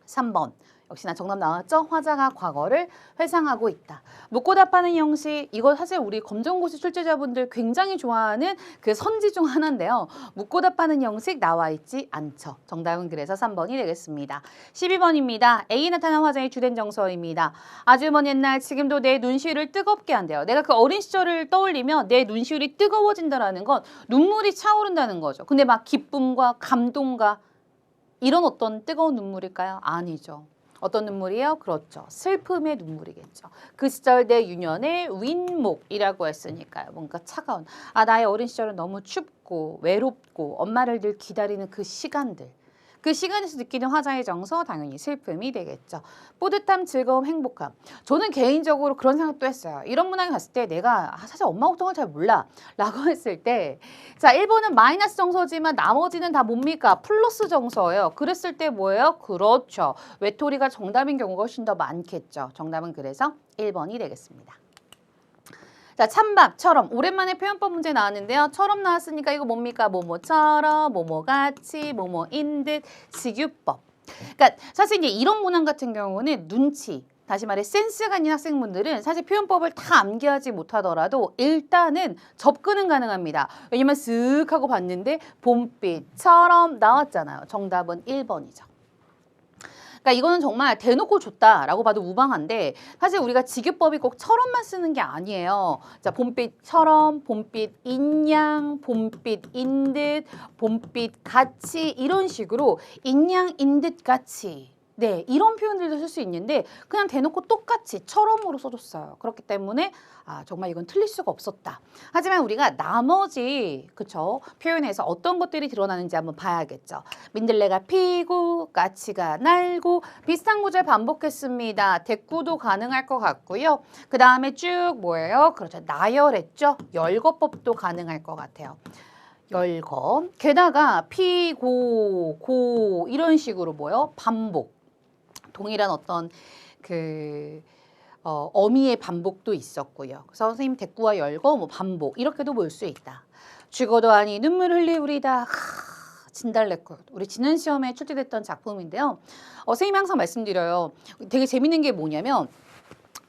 3번. 역시나 정답 나왔죠? 화자가 과거를 회상하고 있다. 묻고 답하는 형식, 이거 사실 우리 검정고시 출제자분들 굉장히 좋아하는 그 선지 중 하나인데요. 묻고 답하는 형식 나와 있지 않죠. 정답은 그래서 3번이 되겠습니다. 12번입니다. A에 나타난 화자의 주된 정서입니다. 아주 먼 옛날 지금도 내 눈시울을 뜨겁게 한대요. 내가 그 어린 시절을 떠올리면 내 눈시울이 뜨거워진다는 건 눈물이 차오른다는 거죠. 근데 막 기쁨과 감동과 이런 어떤 뜨거운 눈물일까요? 아니죠. 어떤 눈물이에요? 그렇죠. 슬픔의 눈물이겠죠. 그 시절 내 유년의 윗목이라고 했으니까요. 뭔가 차가운. 나의 어린 시절은 너무 춥고 외롭고 엄마를 늘 기다리는 그 시간들. 그 시간에서 느끼는 화자의 정서 당연히 슬픔이 되겠죠. 뿌듯함, 즐거움, 행복함. 저는 개인적으로 그런 생각도 했어요. 이런 문항에 갔을 때 내가 사실 엄마 걱정을 잘 몰라 라고 했을 때 자 1번은 마이너스 정서지만 나머지는 다 뭡니까? 플러스 정서예요. 그랬을 때 뭐예요? 그렇죠. 외톨이가 정답인 경우가 훨씬 더 많겠죠. 정답은 그래서 1번이 되겠습니다. 자, 찬밥처럼 오랜만에 표현법 문제 나왔는데요. 처럼 나왔으니까 이거 뭡니까? 뭐뭐처럼, 뭐뭐같이, 뭐뭐인 듯, 직유법. 그러니까 사실 이제 이런 문항 같은 경우는 눈치, 다시 말해 센스가 있는 학생분들은 사실 표현법을 다 암기하지 못하더라도 일단은 접근은 가능합니다. 왜냐면 쓱 하고 봤는데 봄빛처럼 나왔잖아요. 정답은 1번이죠. 그러니까 이거는 정말 대놓고 줬다라고 봐도 무방한데 사실 우리가 직유법이 꼭 처럼만 쓰는 게 아니에요. 자, 봄빛처럼, 봄빛인양, 봄빛인듯, 봄빛같이 이런 식으로 인양인듯 같이 네, 이런 표현들도 쓸 수 있는데 그냥 대놓고 똑같이 처럼으로 써줬어요. 그렇기 때문에 정말 이건 틀릴 수가 없었다. 하지만 우리가 나머지 그쵸 표현에서 어떤 것들이 드러나는지 한번 봐야겠죠. 민들레가 피고 까치가 날고 비슷한 구절 반복했습니다. 대꾸도 가능할 것 같고요. 그 다음에 쭉 뭐예요? 그렇죠. 나열했죠. 열거법도 가능할 것 같아요. 열거. 게다가 피고 고 이런 식으로 뭐요? 반복. 동일한 어떤 어미의 반복도 있었고요. 그래서 선생님 대꾸와 열거, 뭐 반복 이렇게도 볼 수 있다. 죽어도 아니 눈물 흘리우리다. 진달래꽃. 우리 지난 시험에 출제됐던 작품인데요. 선생님이 항상 말씀드려요. 되게 재밌는 게 뭐냐면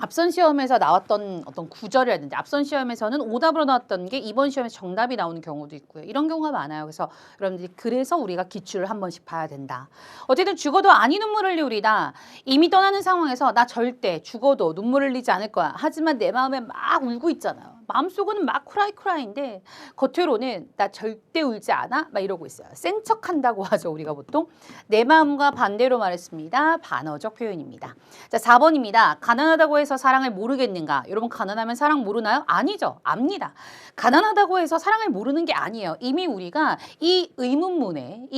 앞선 시험에서 나왔던 어떤 구절이라든지 앞선 시험에서는 오답으로 나왔던 게 이번 시험에서 정답이 나오는 경우도 있고요. 이런 경우가 많아요. 그래서 여러분들이 그래서 우리가 기출을 한 번씩 봐야 된다. 어쨌든 죽어도 아니 눈물 흘리우리다. 이미 떠나는 상황에서 나 절대 죽어도 눈물 흘리지 않을 거야. 하지만 내 마음에 막 울고 있잖아요. 마음속은 막 쿠라이인데 겉으로는 나 절대 울지 않아? 막 이러고 있어요. 센 척한다고 하죠. 우리가 보통. 내 마음과 반대로 말했습니다. 반어적 표현입니다. 자, 4번입니다. 가난하다고 해서 사랑을 모르겠는가? 여러분 가난하면 사랑 모르나요? 아니죠. 압니다. 가난하다고 해서 사랑을 모르는 게 아니에요. 이미 우리가 이 의문문에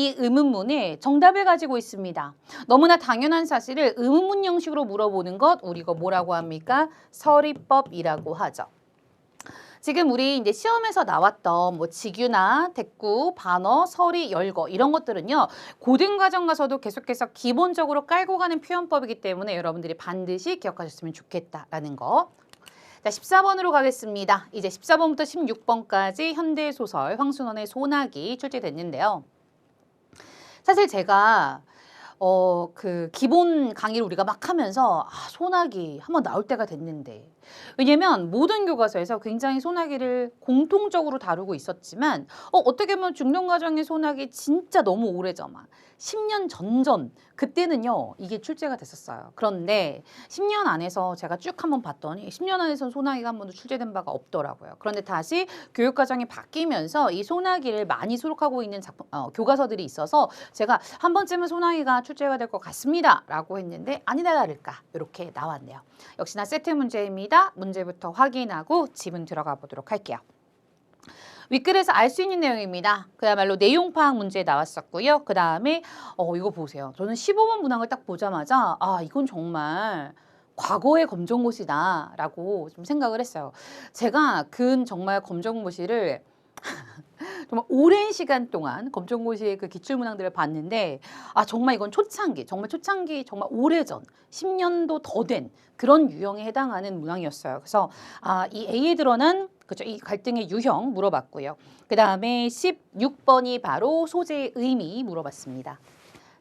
정답을 가지고 있습니다. 너무나 당연한 사실을 의문문 형식으로 물어보는 것 우리가 뭐라고 합니까? 서리법이라고 하죠. 지금 우리 이제 시험에서 나왔던 뭐 직유나 대꾸, 반어, 서리, 열거 이런 것들은요. 고등과정 가서도 계속해서 기본적으로 깔고 가는 표현법이기 때문에 여러분들이 반드시 기억하셨으면 좋겠다라는 거. 자, 14번으로 가겠습니다. 이제 14번부터 16번까지 현대소설 황순원의 소나기 출제됐는데요. 사실 제가 기본 강의를 우리가 막 하면서 소나기 한번 나올 때가 됐는데 왜냐면 모든 교과서에서 굉장히 소나기를 공통적으로 다루고 있었지만 어떻게 보면 중등과정의 소나기 진짜 너무 오래전 10년 전전 그때는요 이게 출제가 됐었어요. 그런데 10년 안에서 제가 쭉 한번 봤더니 10년 안에서는 소나기가 한 번도 출제된 바가 없더라고요. 그런데 다시 교육과정이 바뀌면서 이 소나기를 많이 수록하고 있는 교과서들이 있어서 제가 한 번쯤은 소나기가 출제가 될 것 같습니다 라고 했는데 아니나 다를까 이렇게 나왔네요. 역시나 세트 문제입니다. 문제부터 확인하고 지문 들어가 보도록 할게요. 윗글에서 알 수 있는 내용입니다. 그야말로 내용 파악 문제 나왔었고요. 그 다음에 이거 보세요. 저는 15번 문항을 딱 보자마자 이건 정말 과거의 검정고시다 라고 좀 생각을 했어요. 제가 정말 검정고시를 정말 오랜 시간 동안 검정고시의 그 기출문항들을 봤는데 정말 이건 초창기, 정말 오래전 10년도 더 된 그런 유형에 해당하는 문항이었어요. 그래서 이 A에 드러난 그렇죠. 이 갈등의 유형 물어봤고요. 그 다음에 16번이 바로 소재의 의미 물어봤습니다.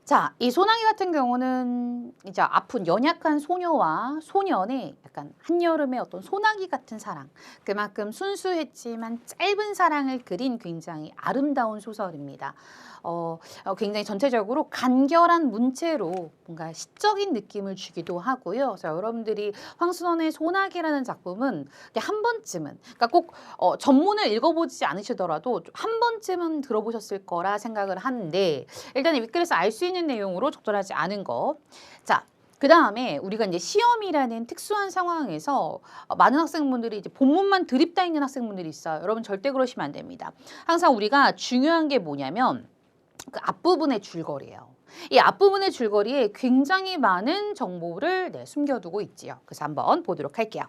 자, 이 소나기 같은 경우는 이제 아픈 연약한 소녀와 소년의 약간 한여름의 어떤 소나기 같은 사랑, 그만큼 순수했지만 짧은 사랑을 그린 굉장히 아름다운 소설입니다. 굉장히 전체적으로 간결한 문체로 뭔가 시적인 느낌을 주기도 하고요. 그래서 여러분들이 황순원의 소나기라는 작품은 한 번쯤은, 그러니까 꼭 전문을 읽어보지 않으시더라도 한 번쯤은 들어보셨을 거라 생각을 하는데 일단 윗글에서 알 수 있는 내용으로 적절하지 않은 거. 자. 그 다음에 우리가 이제 시험이라는 특수한 상황에서 많은 학생분들이 이제 본문만 드립다 있는 학생분들이 있어요. 여러분 절대 그러시면 안 됩니다. 항상 우리가 중요한 게 뭐냐면 그 앞부분의 줄거리예요. 이 앞부분의 줄거리에 굉장히 많은 정보를 숨겨두고 있지요. 그래서 한번 보도록 할게요.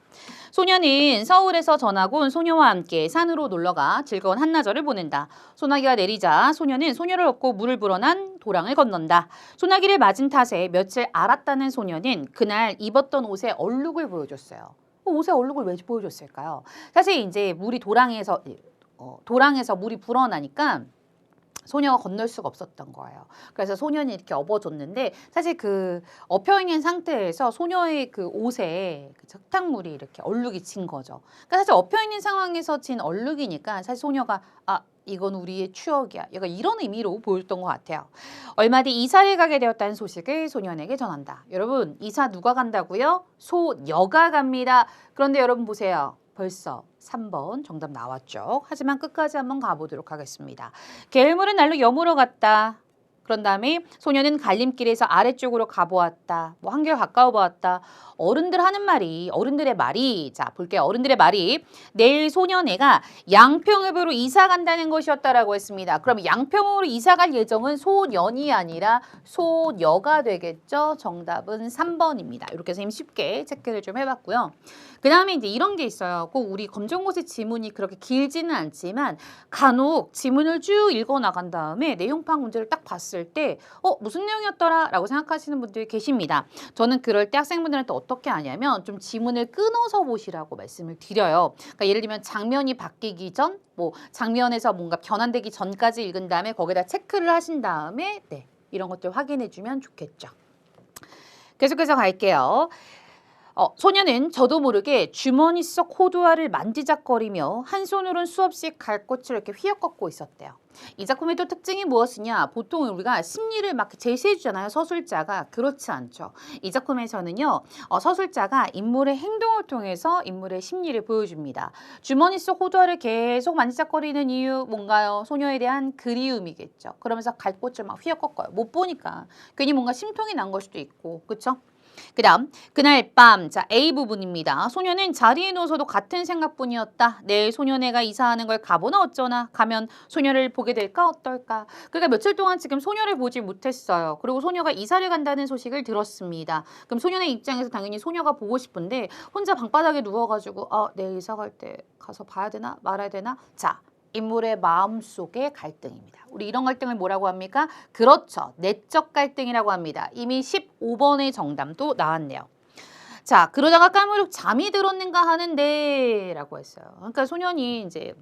소녀는 서울에서 전학 온 소녀와 함께 산으로 놀러가 즐거운 한나절을 보낸다. 소나기가 내리자 소녀는 소녀를 업고 물을 불어난 도랑을 건넌다. 소나기를 맞은 탓에 며칠 앓았다는 소녀는 그날 입었던 옷의 얼룩을 보여줬어요. 그 옷에 얼룩을 왜 보여줬을까요? 사실 이제 도랑에서 물이 불어나니까 소녀가 건널 수가 없었던 거예요. 그래서 소년이 이렇게 업어줬는데 사실 그 엎혀있는 상태에서 소녀의 그 옷에 그 흙탕물이 이렇게 얼룩이 진 거죠. 그러니까 사실 엎혀있는 상황에서 진 얼룩이니까 사실 소녀가 이건 우리의 추억이야. 약간 이런 의미로 보였던 것 같아요. 얼마 뒤 이사를 가게 되었다는 소식을 소년에게 전한다. 여러분 이사 누가 간다고요? 소녀가 갑니다. 그런데 여러분 보세요. 벌써 3번 정답 나왔죠. 하지만 끝까지 한번 가보도록 하겠습니다. 계물은 날로 여물어 갔다. 그런 다음에 소녀는 갈림길에서 아래쪽으로 가보았다. 뭐 한결 가까워 보았다. 어른들의 말이 자 볼게요. 어른들의 말이 내일 소녀네가 양평읍으로 이사 간다는 것이었다라고 했습니다. 그럼 양평읍으로 이사 갈 예정은 소년이 아니라 소녀가 되겠죠. 정답은 3번입니다. 이렇게 선생님 쉽게 체크를 좀 해봤고요. 그 다음에 이제 이런 게 있어요. 꼭 우리 검정고시 지문이 그렇게 길지는 않지만 간혹 지문을 쭉 읽어 나간 다음에 내용판 문제를 딱 봤을 때 무슨 내용이었더라? 라고 생각하시는 분들이 계십니다. 저는 그럴 때 학생분들한테 어떻게 하냐면 좀 지문을 끊어서 보시라고 말씀을 드려요. 그러니까 예를 들면 장면이 바뀌기 전, 뭐 장면에서 뭔가 변환되기 전까지 읽은 다음에 거기다 체크를 하신 다음에 이런 것들 확인해 주면 좋겠죠. 계속해서 갈게요. 소녀는 저도 모르게 주머니 속 호두알을 만지작거리며 한 손으로는 수없이 갈꽃을 이렇게 휘어꺾고 있었대요. 이 작품의 또 특징이 무엇이냐? 보통 우리가 심리를 막 제시해 주잖아요. 서술자가. 그렇지 않죠. 이 작품에서는요. 서술자가 인물의 행동을 통해서 인물의 심리를 보여줍니다. 주머니 속 호두알을 계속 만지작거리는 이유 뭔가요? 소녀에 대한 그리움이겠죠. 그러면서 갈꽃을 막 휘어꺾어요. 못 보니까. 괜히 뭔가 심통이 난 걸 수도 있고. 그렇죠? 그 다음 그날 밤 자 A 부분입니다. 소녀는 자리에 누워서도 같은 생각뿐이었다. 내일 소녀네가 이사하는 걸 가보나 어쩌나 가면 소녀를 보게 될까 어떨까. 그러니까 며칠 동안 지금 소녀를 보지 못했어요. 그리고 소녀가 이사를 간다는 소식을 들었습니다. 그럼 소녀의 입장에서 당연히 소녀가 보고 싶은데 혼자 방바닥에 누워가지고 내일 이사 갈 때 가서 봐야 되나 말아야 되나. 자 인물의 마음속의 갈등입니다. 우리 이런 갈등을 뭐라고 합니까? 그렇죠. 내적 갈등이라고 합니다. 이미 15번의 정답도 나왔네요. 자, 그러다가 까무룩 잠이 들었는가 하는데 라고 했어요. 그러니까 소년이 이제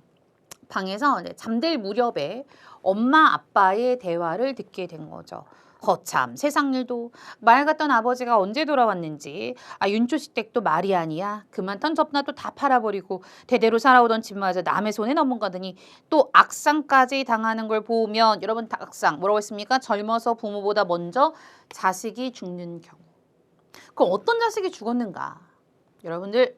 방에서 잠들 무렵에 엄마 아빠의 대화를 듣게 된 거죠. 거참 세상 일도 말 같던 아버지가 언제 돌아왔는지 윤초식 댁도 말이 아니야. 그만 던접나 또 다 팔아버리고 대대로 살아오던 집마저 남의 손에 넘어가더니 또 악상까지 당하는 걸 보면 여러분 악상 뭐라고 했습니까? 젊어서 부모보다 먼저 자식이 죽는 경우. 그럼 어떤 자식이 죽었는가? 여러분들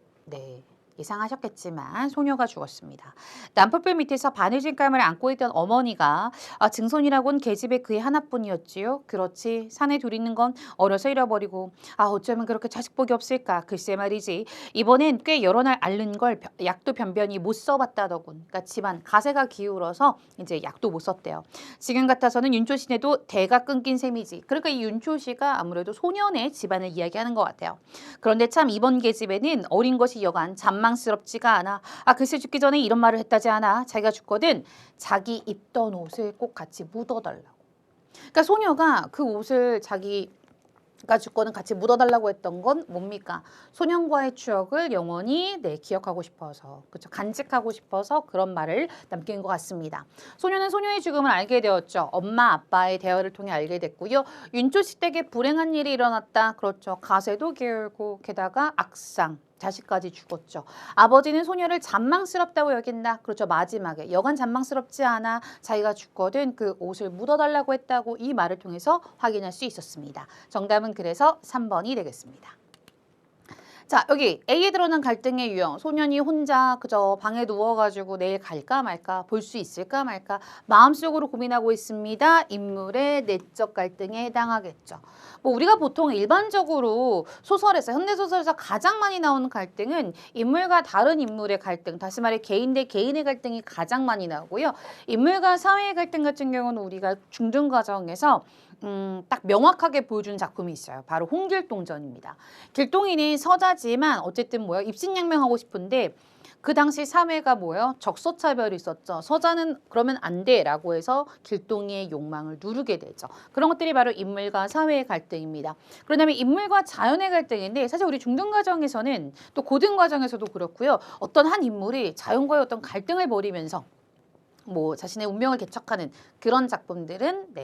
예상하셨겠지만 소녀가 죽었습니다. 난풀불 밑에서 바느질감을 안고 있던 어머니가 증손이라곤 계집애 그의 하나뿐이었지요. 그렇지 산에 둘 있는 건 어려서 잃어버리고 어쩌면 그렇게 자식복이 없을까. 글쎄 말이지. 이번엔 꽤 여러 날 앓는 걸 약도 변변히 못 써봤다더군. 그러니까 집안 가세가 기울어서 이제 약도 못 썼대요. 지금 같아서는 윤초씨네도 대가 끊긴 셈이지. 그러니까 이 윤초씨가 아무래도 소년의 집안을 이야기하는 것 같아요. 그런데 참 이번 계집애는 어린 것이 여간 잔망스럽지가 않아. 글쎄 죽기 전에 이런 말을 했다지 않아. 자기가 죽거든 자기 입던 옷을 꼭 같이 묻어달라고. 그러니까 소녀가 그 옷을 자기가 죽거든 같이 묻어달라고 했던 건 뭡니까? 소년과의 추억을 영원히 기억하고 싶어서, 그렇죠? 간직하고 싶어서 그런 말을 남긴 것 같습니다. 소녀는 소녀의 죽음을 알게 되었죠. 엄마 아빠의 대화를 통해 알게 됐고요. 윤초식 댁에 불행한 일이 일어났다. 그렇죠. 가세도 기울고 게다가 악상. 자식까지 죽었죠. 아버지는 소녀를 잔망스럽다고 여긴다. 그렇죠. 마지막에 여간 잔망스럽지 않아. 자기가 죽거든 그 옷을 묻어달라고 했다고 이 말을 통해서 확인할 수 있었습니다. 정답은 그래서 3번이 되겠습니다. 자, 여기 A에 드러난 갈등의 유형. 소년이 혼자 그저 방에 누워가지고 내일 갈까 말까 볼 수 있을까 말까 마음속으로 고민하고 있습니다. 인물의 내적 갈등에 해당하겠죠. 뭐 우리가 보통 일반적으로 소설에서 현대소설에서 가장 많이 나오는 갈등은 인물과 다른 인물의 갈등, 다시 말해 개인 대 개인의 갈등이 가장 많이 나오고요. 인물과 사회의 갈등 같은 경우는 우리가 중등과정에서 딱 명확하게 보여주는 작품이 있어요. 바로 홍길동전입니다. 길동이는 서자지만 어쨌든 뭐예요? 입신양명하고 싶은데 그 당시 사회가 뭐예요? 적소차별이 있었죠. 서자는 그러면 안 돼라고 해서 길동이의 욕망을 누르게 되죠. 그런 것들이 바로 인물과 사회의 갈등입니다. 그러면 인물과 자연의 갈등인데 사실 우리 중등 과정에서는 또 고등 과정에서도 그렇고요. 어떤 한 인물이 자연과의 어떤 갈등을 벌이면서 뭐 자신의 운명을 개척하는 그런 작품들은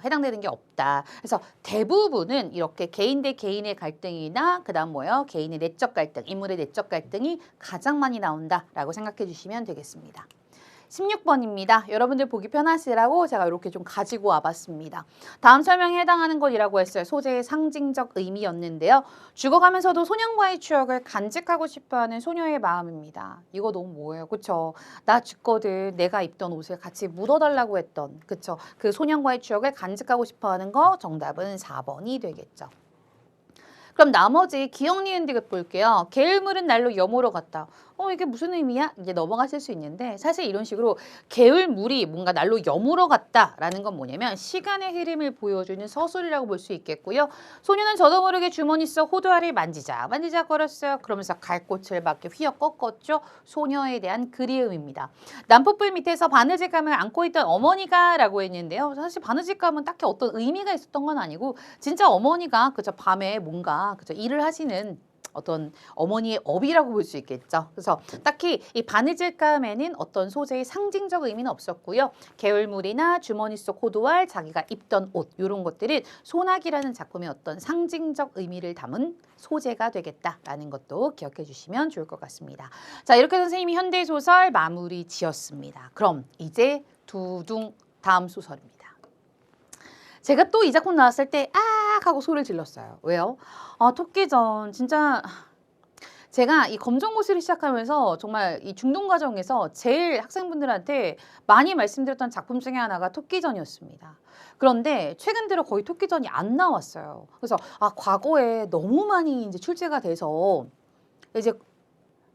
해당되는 게 없다. 그래서 대부분은 이렇게 개인 대 개인의 갈등이나 그다음 뭐예요? 개인의 내적 갈등, 인물의 내적 갈등이 가장 많이 나온다라고 생각해 주시면 되겠습니다. 16번입니다. 여러분들 보기 편하시라고 제가 이렇게 좀 가지고 와봤습니다. 다음 설명에 해당하는 것이라고 했어요. 소재의 상징적 의미였는데요. 죽어가면서도 소년과의 추억을 간직하고 싶어하는 소녀의 마음입니다. 이거 너무 뭐예요? 그쵸? 나 죽거든 내가 입던 옷을 같이 묻어달라고 했던 그쵸? 그 소년과의 추억을 간직하고 싶어하는 거 정답은 4번이 되겠죠. 그럼 나머지 기억, 니은, 디귿 볼게요. 게을물은 날로 여물어 갔다. 이게 무슨 의미야? 이제 넘어가실 수 있는데 사실 이런 식으로 게을물이 뭔가 날로 여물어 갔다라는 건 뭐냐면 시간의 흐름을 보여주는 서술이라고 볼 수 있겠고요. 소녀는 저도 모르게 주머니 속 호두알을 만지작거렸어요. 그러면서 갈 꽃을 밖에 휘어 꺾었죠. 소녀에 대한 그리움입니다. 난폭불 밑에서 바느질감을 안고 있던 어머니가 라고 했는데요. 사실 바느질감은 딱히 어떤 의미가 있었던 건 아니고 진짜 어머니가 그저 밤에 뭔가 그저 일을 하시는 어떤 어머니의 업이라고 볼 수 있겠죠. 그래서 딱히 이 바느질감에는 어떤 소재의 상징적 의미는 없었고요. 게을물이나 주머니 속 호두알, 자기가 입던 옷 이런 것들은 소나기라는 작품의 어떤 상징적 의미를 담은 소재가 되겠다라는 것도 기억해 주시면 좋을 것 같습니다. 자, 이렇게 선생님이 현대소설 마무리 지었습니다. 그럼 이제 두둥 다음 소설입니다. 제가 또 이 작품 나왔을 때 하고 소리를 질렀어요. 왜요? 토끼전 진짜 제가 이 검정고시를 시작하면서 정말 이 중등 과정에서 제일 학생분들한테 많이 말씀드렸던 작품 중에 하나가 토끼전이었습니다. 그런데 최근 들어 거의 토끼전이 안 나왔어요. 그래서 과거에 너무 많이 이제 출제가 돼서 이제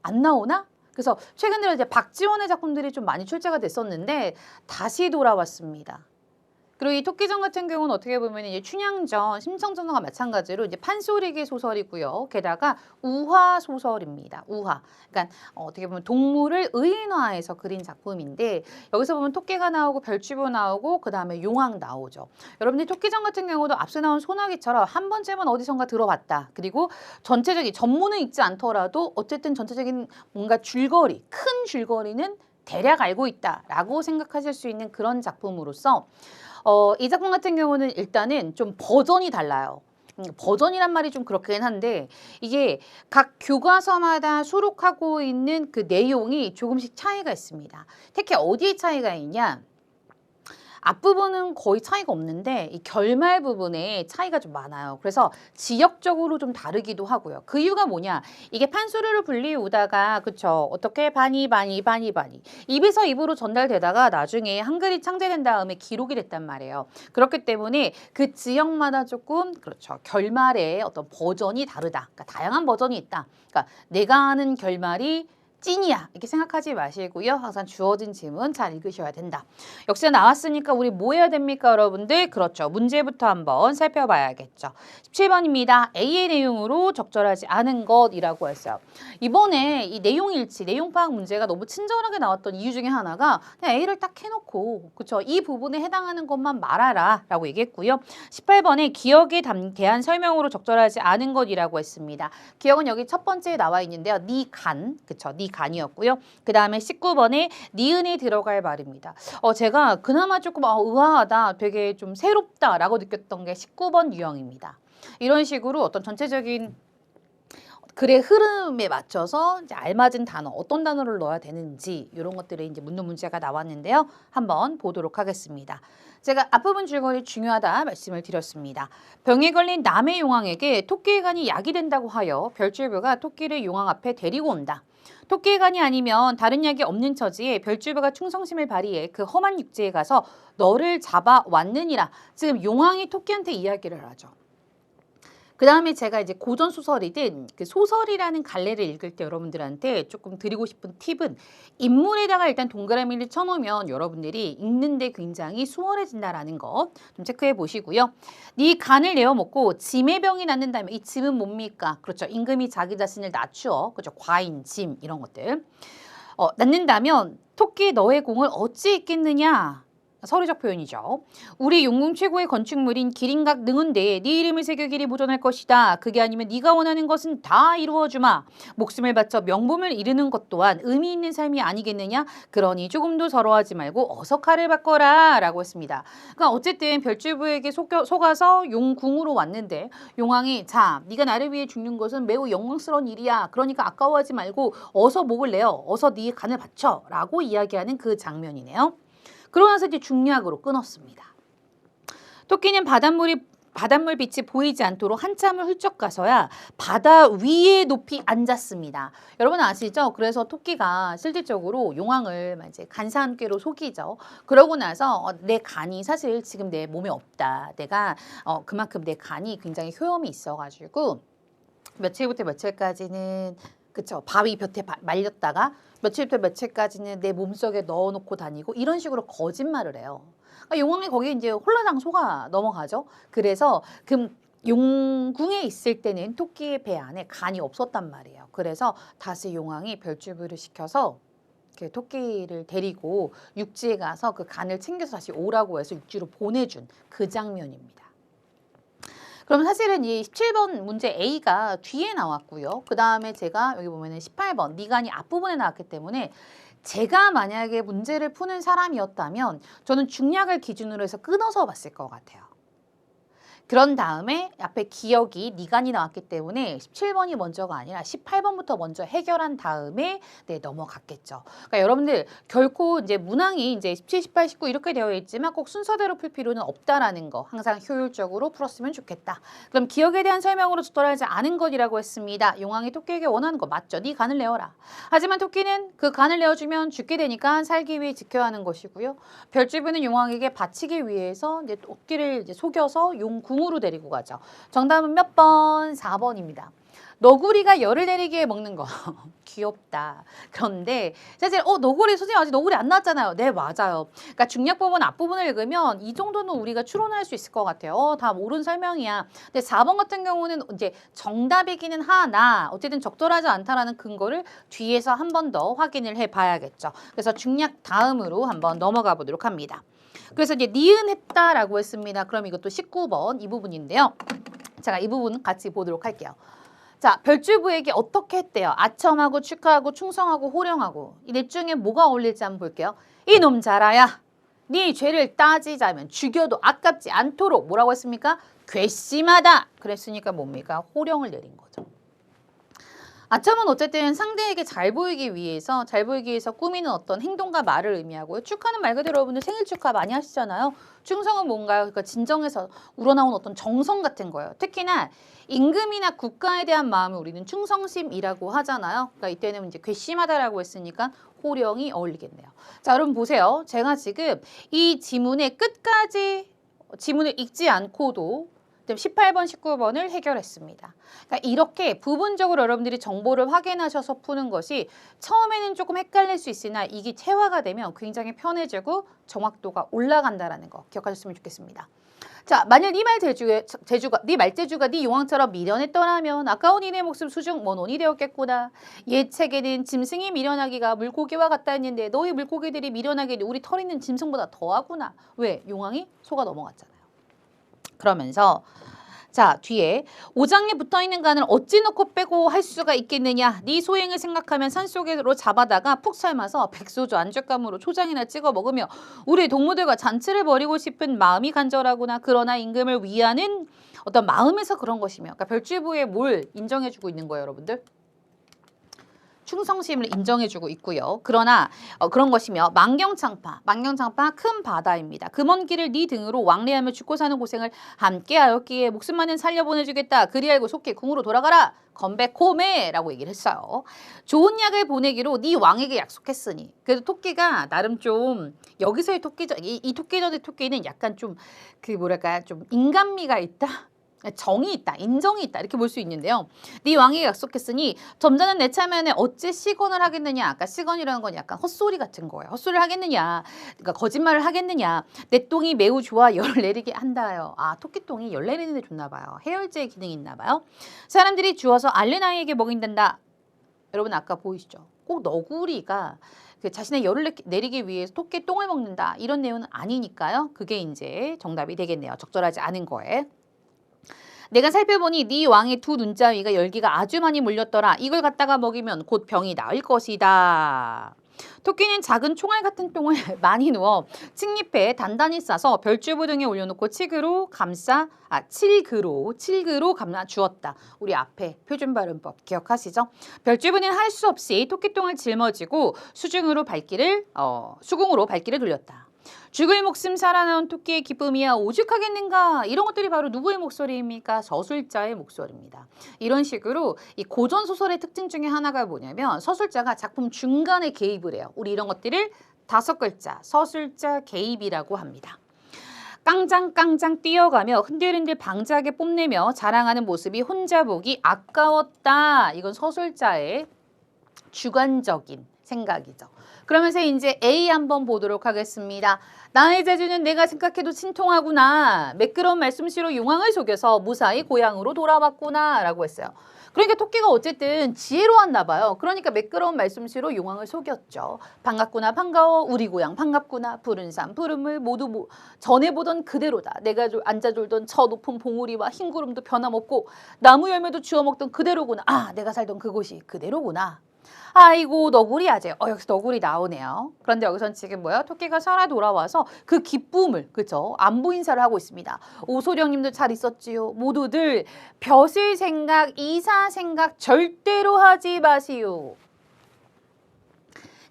안 나오나? 그래서 최근 들어 이제 박지원의 작품들이 좀 많이 출제가 됐었는데 다시 돌아왔습니다. 그리고 이 토끼전 같은 경우는 어떻게 보면 이제 춘향전, 심청전과 마찬가지로 이제 판소리기 소설이고요. 게다가 우화 소설입니다. 우화. 그러니까 어떻게 보면 동물을 의인화해서 그린 작품인데 여기서 보면 토끼가 나오고 별주부 나오고 그 다음에 용왕 나오죠. 여러분들 토끼전 같은 경우도 앞서 나온 소나기처럼 한 번쯤은 어디선가 들어봤다. 그리고 전체적인 전문은 읽지 않더라도 어쨌든 전체적인 뭔가 줄거리, 큰 줄거리는 대략 알고 있다라고 생각하실 수 있는 그런 작품으로서 이 작품 같은 경우는 일단은 좀 버전이 달라요. 버전이란 말이 좀 그렇긴 한데 이게 각 교과서마다 수록하고 있는 그 내용이 조금씩 차이가 있습니다. 특히 어디에 차이가 있냐? 앞부분은 거의 차이가 없는데 이 결말 부분에 차이가 좀 많아요. 그래서 지역적으로 좀 다르기도 하고요. 그 이유가 뭐냐? 이게 판소리로 불리우다가 그쵸? 어떻게 바니 입에서 입으로 전달되다가 나중에 한글이 창제된 다음에 기록이 됐단 말이에요. 그렇기 때문에 그 지역마다 조금 그렇죠. 결말의 어떤 버전이 다르다. 그러니까 다양한 버전이 있다. 그러니까 내가 아는 결말이 찐이야 이렇게 생각하지 마시고요. 항상 주어진 질문 잘 읽으셔야 된다. 역시나 나왔으니까 우리 뭐 해야 됩니까 여러분들? 그렇죠. 문제부터 한번 살펴봐야겠죠. 17번입니다. A의 내용으로 적절하지 않은 것이라고 했어요. 이번에 이 내용 일치, 내용 파악 문제가 너무 친절하게 나왔던 이유 중에 하나가 그냥 A를 딱 해놓고 그렇죠. 이 부분에 해당하는 것만 말하라 라고 얘기했고요. 18번에 기억에 대한 설명으로 적절하지 않은 것이라고 했습니다. 기억은 여기 첫 번째에 나와 있는데요. 니 간, 그쵸. 니 간이었고요. 그 다음에 19번에 니은이 들어갈 말입니다. 제가 그나마 조금 의아하다, 되게 좀 새롭다라고 느꼈던 게 19번 유형입니다. 이런 식으로 어떤 전체적인 글의 흐름에 맞춰서 이제 알맞은 단어, 어떤 단어를 넣어야 되는지 이런 것들을 이제 묻는 문제가 나왔는데요. 한번 보도록 하겠습니다. 제가 앞부분 줄거리 중요하다 말씀을 드렸습니다. 병에 걸린 남의 용왕에게 토끼의 간이 약이 된다고 하여 별주부가 토끼를 용왕 앞에 데리고 온다. 토끼의 간이 아니면 다른 약이 없는 처지에 별주부가 충성심을 발휘해 그 험한 육지에 가서 너를 잡아왔느니라. 지금 용왕이 토끼한테 이야기를 하죠. 그 다음에 제가 이제 고전 소설이든 그 소설이라는 갈래를 읽을 때 여러분들한테 조금 드리고 싶은 팁은 인물에다가 일단 동그라미를 쳐놓으면 여러분들이 읽는데 굉장히 수월해진다라는 거 좀 체크해 보시고요. 네 간을 내어 먹고 짐의 병이 낫는다면 이 짐은 뭡니까? 그렇죠. 임금이 자기 자신을 낮추어. 그렇죠. 과인, 짐 이런 것들. 낳는다면 토끼 너의 공을 어찌 잊겠느냐? 서류적 표현이죠. 우리 용궁 최고의 건축물인 기린각 능은대에 네 이름을 새겨 길이 보존할 것이다. 그게 아니면 네가 원하는 것은 다 이루어주마. 목숨을 바쳐 명분을 이루는 것 또한 의미 있는 삶이 아니겠느냐. 그러니 조금도 서러워하지 말고 어서 칼을 바꿔라 라고 했습니다. 그러니까 어쨌든 별주부에게 속아서 용궁으로 왔는데 용왕이 자 네가 나를 위해 죽는 것은 매우 영광스러운 일이야. 그러니까 아까워하지 말고 어서 목을 내어 어서 네 간을 바쳐 라고 이야기하는 그 장면이네요. 그러고 나서 이제 중략으로 끊었습니다. 토끼는 바닷물 빛이 보이지 않도록 한참을 훌쩍 가서야 바다 위에 높이 앉았습니다. 여러분 아시죠? 그래서 토끼가 실질적으로 용왕을 이제 간사함께로 속이죠. 그러고 나서 내 간이 사실 지금 내 몸에 없다. 내가 그만큼 내 간이 굉장히 효험이 있어가지고 며칠부터 며칠까지는 그쵸. 바위 볕에 말렸다가 며칠부터 며칠까지는 내 몸속에 넣어놓고 다니고 이런 식으로 거짓말을 해요. 그러니까 용왕이 거기에 이제 홀라당 속아 넘어가죠. 그래서 그 용궁에 있을 때는 토끼의 배 안에 간이 없었단 말이에요. 그래서 다시 용왕이 별주부를 시켜서 그 토끼를 데리고 육지에 가서 그 간을 챙겨서 다시 오라고 해서 육지로 보내준 그 장면입니다. 그럼 사실은 이 17번 문제 A가 뒤에 나왔고요. 그 다음에 제가 여기 보면은 18번 니간이 앞부분에 나왔기 때문에 제가 만약에 문제를 푸는 사람이었다면 저는 중략을 기준으로 해서 끊어서 봤을 것 같아요. 그런 다음에 앞에 기억이 니간이 나왔기 때문에 17번이 먼저가 아니라 18번부터 먼저 해결한 다음에 넘어갔겠죠. 그러니까 여러분들 결코 이제 문항이 이제 17, 18, 19 이렇게 되어 있지만 꼭 순서대로 풀 필요는 없다라는 거 항상 효율적으로 풀었으면 좋겠다. 그럼 기억에 대한 설명으로 도달하지 않은 것이라고 했습니다. 용왕이 토끼에게 원하는 거 맞죠? 네 간을 내어라. 하지만 토끼는 그 간을 내어주면 죽게 되니까 살기 위해 지켜야 하는 것이고요. 별주부는 용왕에게 바치기 위해서 이제 토끼를 이제 속여서 용궁 으로 데리고 가죠. 정답은 몇 번? 4번입니다. 너구리가 열을 내리게 먹는 거. 귀엽다. 그런데 사실 너구리 선생님 아직 너구리 안 나왔잖아요. 네 맞아요. 그러니까 중략부분 앞부분을 읽으면 이 정도는 우리가 추론할 수 있을 것 같아요. 다 옳은 설명이야. 근데 4번 같은 경우는 이제 정답이기는 하나 어쨌든 적절하지 않다라는 근거를 뒤에서 한 번 더 확인을 해봐야겠죠. 그래서 중략 다음으로 한번 넘어가 보도록 합니다. 그래서 이제 니은했다라고 했습니다. 그럼 이것도 19번 이 부분인데요. 제가 이 부분 같이 보도록 할게요. 자, 별주부에게 어떻게 했대요? 아첨하고 축하하고 충성하고 호령하고 이 넷 중에 뭐가 어울릴지 한번 볼게요. 이놈 자라야. 네 죄를 따지자면 죽여도 아깝지 않도록 뭐라고 했습니까? 괘씸하다. 그랬으니까 뭡니까? 호령을 내린 거죠. 아첨은 어쨌든 상대에게 잘 보이기 위해서 꾸미는 어떤 행동과 말을 의미하고요. 축하는 말 그대로 여러분들 생일 축하 많이 하시잖아요. 충성은 뭔가요? 그러니까 진정에서 우러나온 어떤 정성 같은 거예요. 특히나 임금이나 국가에 대한 마음을 우리는 충성심이라고 하잖아요. 그러니까 이때는 이제 괘씸하다라고 했으니까 호령이 어울리겠네요. 자, 여러분 보세요. 제가 지금 이 지문의 끝까지 지문을 읽지 않고도 18번, 19번을 해결했습니다. 그러니까 이렇게 부분적으로 여러분들이 정보를 확인하셔서 푸는 것이 처음에는 조금 헷갈릴 수 있으나 이게 체화가 되면 굉장히 편해지고 정확도가 올라간다는 거 기억하셨으면 좋겠습니다. 자, 만약 네 말재주가 네 용왕처럼 미련했더라면 아까운 이내 목숨 수중 원혼이 되었겠구나. 옛 책에는 짐승이 미련하기가 물고기와 같다 했는데 너희 물고기들이 미련하기는 우리 털 있는 짐승보다 더하구나. 왜? 용왕이 속아 넘어갔잖아요. 그러면서 자 뒤에 오장에 붙어있는 간을 어찌 넣고 빼고 할 수가 있겠느냐. 네 소행을 생각하면 산속으로 잡아다가 푹 삶아서 백소주 안주감으로 초장이나 찍어 먹으며 우리 동무들과 잔치를 벌이고 싶은 마음이 간절하구나. 그러나 임금을 위하는 어떤 마음에서 그런 것이며 그러니까 별주부에 뭘 인정해주고 있는 거예요 여러분들? 충성심을 인정해주고 있고요. 그러나 그런 것이며 만경창파 큰 바다입니다. 그 먼 길을 네 등으로 왕래하며 죽고 사는 고생을 함께하였기에 목숨만은 살려보내주겠다. 그리 알고 속히 궁으로 돌아가라. 건배코메라고 얘기를 했어요. 좋은 약을 보내기로 네 왕에게 약속했으니. 그래도 토끼가 나름 좀 여기서의 토끼전 이 토끼전의 토끼는 약간 좀 그 뭐랄까 좀 인간미가 있다. 정이 있다, 인정이 있다 이렇게 볼 수 있는데요. 네 왕에게 약속했으니 점잖은 내 차면에 어찌 시건을 하겠느냐. 아까 시건이라는 건 약간 헛소리 같은 거예요. 헛소리를 하겠느냐. 그러니까 거짓말을 하겠느냐. 내 똥이 매우 좋아 열을 내리게 한다요. 아, 토끼똥이 열 내리는 데 좋나 봐요. 해열제 기능이 있나 봐요. 사람들이 주워서 알레나이에게 먹인단다. 여러분 아까 보이시죠? 꼭 너구리가 그 자신의 열을 내리기 위해서 토끼 똥을 먹는다. 이런 내용은 아니니까요. 그게 이제 정답이 되겠네요. 적절하지 않은 거에. 내가 살펴보니 네 왕의 두 눈자 위가 열기가 아주 많이 몰렸더라. 이걸 갖다가 먹이면 곧 병이 나을 것이다. 토끼는 작은 총알 같은 똥을 많이 누워 칡잎에 단단히 싸서 별주부 등에 올려놓고 칠그로 감아 주었다. 우리 앞에 표준 발음법 기억하시죠? 별주부는 할 수 없이 토끼똥을 짊어지고 수중으로 수궁으로 발길을 돌렸다. 죽을 목숨 살아나온 토끼의 기쁨이야 오죽하겠는가. 이런 것들이 바로 누구의 목소리입니까? 저술자의 목소리입니다. 이런 식으로 이 고전 소설의 특징 중에 하나가 뭐냐면 서술자가 작품 중간에 개입을 해요. 우리 이런 것들을 5글자 서술자 개입이라고 합니다. 깡장깡장 뛰어가며 흔들흔들 방자하게 뽐내며 자랑하는 모습이 혼자 보기 아까웠다. 이건 서술자의 주관적인 생각이죠. 그러면서 이제 A 한번 보도록 하겠습니다. 나의 재주는 내가 생각해도 신통하구나. 매끄러운 말솜씨로 용왕을 속여서 무사히 고향으로 돌아왔구나 라고 했어요. 그러니까 토끼가 어쨌든 지혜로웠나 봐요. 그러니까 매끄러운 말솜씨로 용왕을 속였죠. 반갑구나 반가워 우리 고향 반갑구나 푸른 산 푸른 물 모두 전에 보던 그대로다. 내가 앉아졸던 저 높은 봉우리와 흰 구름도 변함없고 나무 열매도 주워 먹던 그대로구나. 아 내가 살던 그곳이 그대로구나. 아이고 너구리 아재. 여기서 너구리 나오네요. 그런데 여기선 지금 뭐예요? 토끼가 살아 돌아와서 그 기쁨을 그죠? 안부 인사를 하고 있습니다. 오소령님도 잘 있었지요. 모두들 벼슬 생각, 이사 생각 절대로 하지 마시오.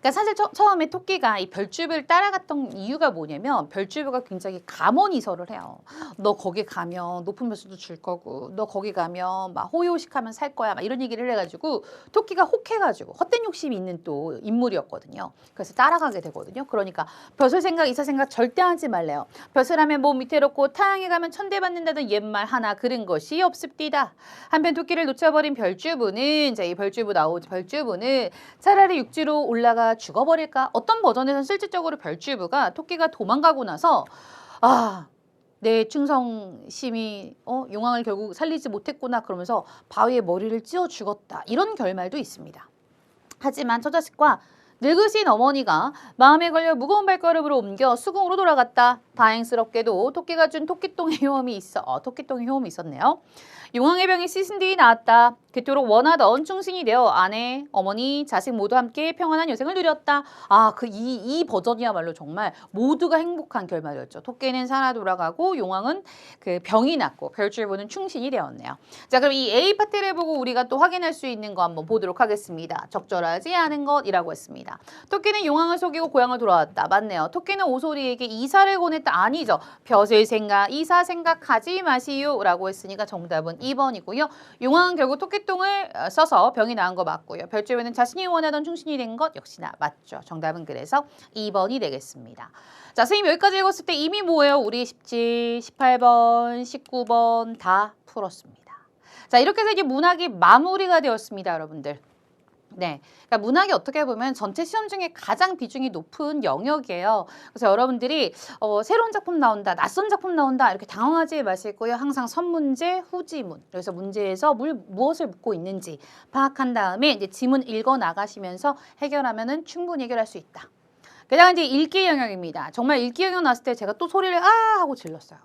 그러니까 사실 처음에 토끼가 이 별주부를 따라갔던 이유가 뭐냐면 별주부가 굉장히 감언이설을 해요. 너 거기 가면 높은 벼슬도 줄 거고 너 거기 가면 막 호의호식하면 살 거야 막 이런 얘기를 해가지고 토끼가 혹해가지고 헛된 욕심이 있는 또 인물이었거든요. 그래서 따라가게 되거든요. 그러니까 벼슬 생각 이사 생각 절대 하지 말래요. 벼슬하면 몸 위태롭고 타향에 가면 천대받는다던 옛말 하나 그른 것이 없습디다. 한편 토끼를 놓쳐버린 별주부는 이 별주부는 차라리 육지로 올라가 죽어버릴까? 어떤 버전에서는 실질적으로 별주부가 토끼가 도망가고 나서 내 충성심이 용왕을 결국 살리지 못했구나 그러면서 바위에 머리를 찧어 죽었다. 이런 결말도 있습니다. 하지만 처자식과 늙으신 어머니가 마음에 걸려 무거운 발걸음으로 옮겨 수궁으로 돌아갔다. 다행스럽게도 토끼가 준 토끼똥의 효험이 있었네요. 용왕의 병이 씻은 뒤 나았다. 그토록 원하던 충신이 되어 아내, 어머니, 자식 모두 함께 평안한 여생을 누렸다. 이 버전이야말로 정말 모두가 행복한 결말이었죠. 토끼는 살아 돌아가고 용왕은 그 병이 낫고 별주부는 충신이 되었네요. 자, 그럼 이 A 파트를 보고 우리가 또 확인할 수 있는 거 한번 보도록 하겠습니다. 적절하지 않은 것이라고 했습니다. 토끼는 용왕을 속이고 고향을 돌아왔다. 맞네요. 토끼는 오소리에게 이사를 권했다. 아니죠. 벼슬 생각, 이사 생각하지 마시오 라고 했으니까 정답은 2번이고요. 용왕은 결국 토끼똥을 써서 병이 나은 거 맞고요. 별주부는 자신이 원하던 충신이 된 것 역시나 맞죠. 정답은 그래서 2번이 되겠습니다. 자, 선생님 여기까지 읽었을 때 이미 뭐예요? 우리 17, 18번, 19번 다 풀었습니다. 자, 이렇게 해서 이제 문학이 마무리가 되었습니다, 여러분들. 네, 그러니까 문학이 어떻게 보면 전체 시험 중에 가장 비중이 높은 영역이에요. 그래서 여러분들이 새로운 작품 나온다, 낯선 작품 나온다 이렇게 당황하지 마시고요. 항상 선문제, 후지문. 그래서 문제에서 무엇을 묻고 있는지 파악한 다음에 이제 지문 읽어 나가시면서 해결하면은 충분히 해결할 수 있다. 그다음 이제 읽기 영역입니다. 정말 읽기 영역 나왔을 때 제가 또 소리를 하고 질렀어요.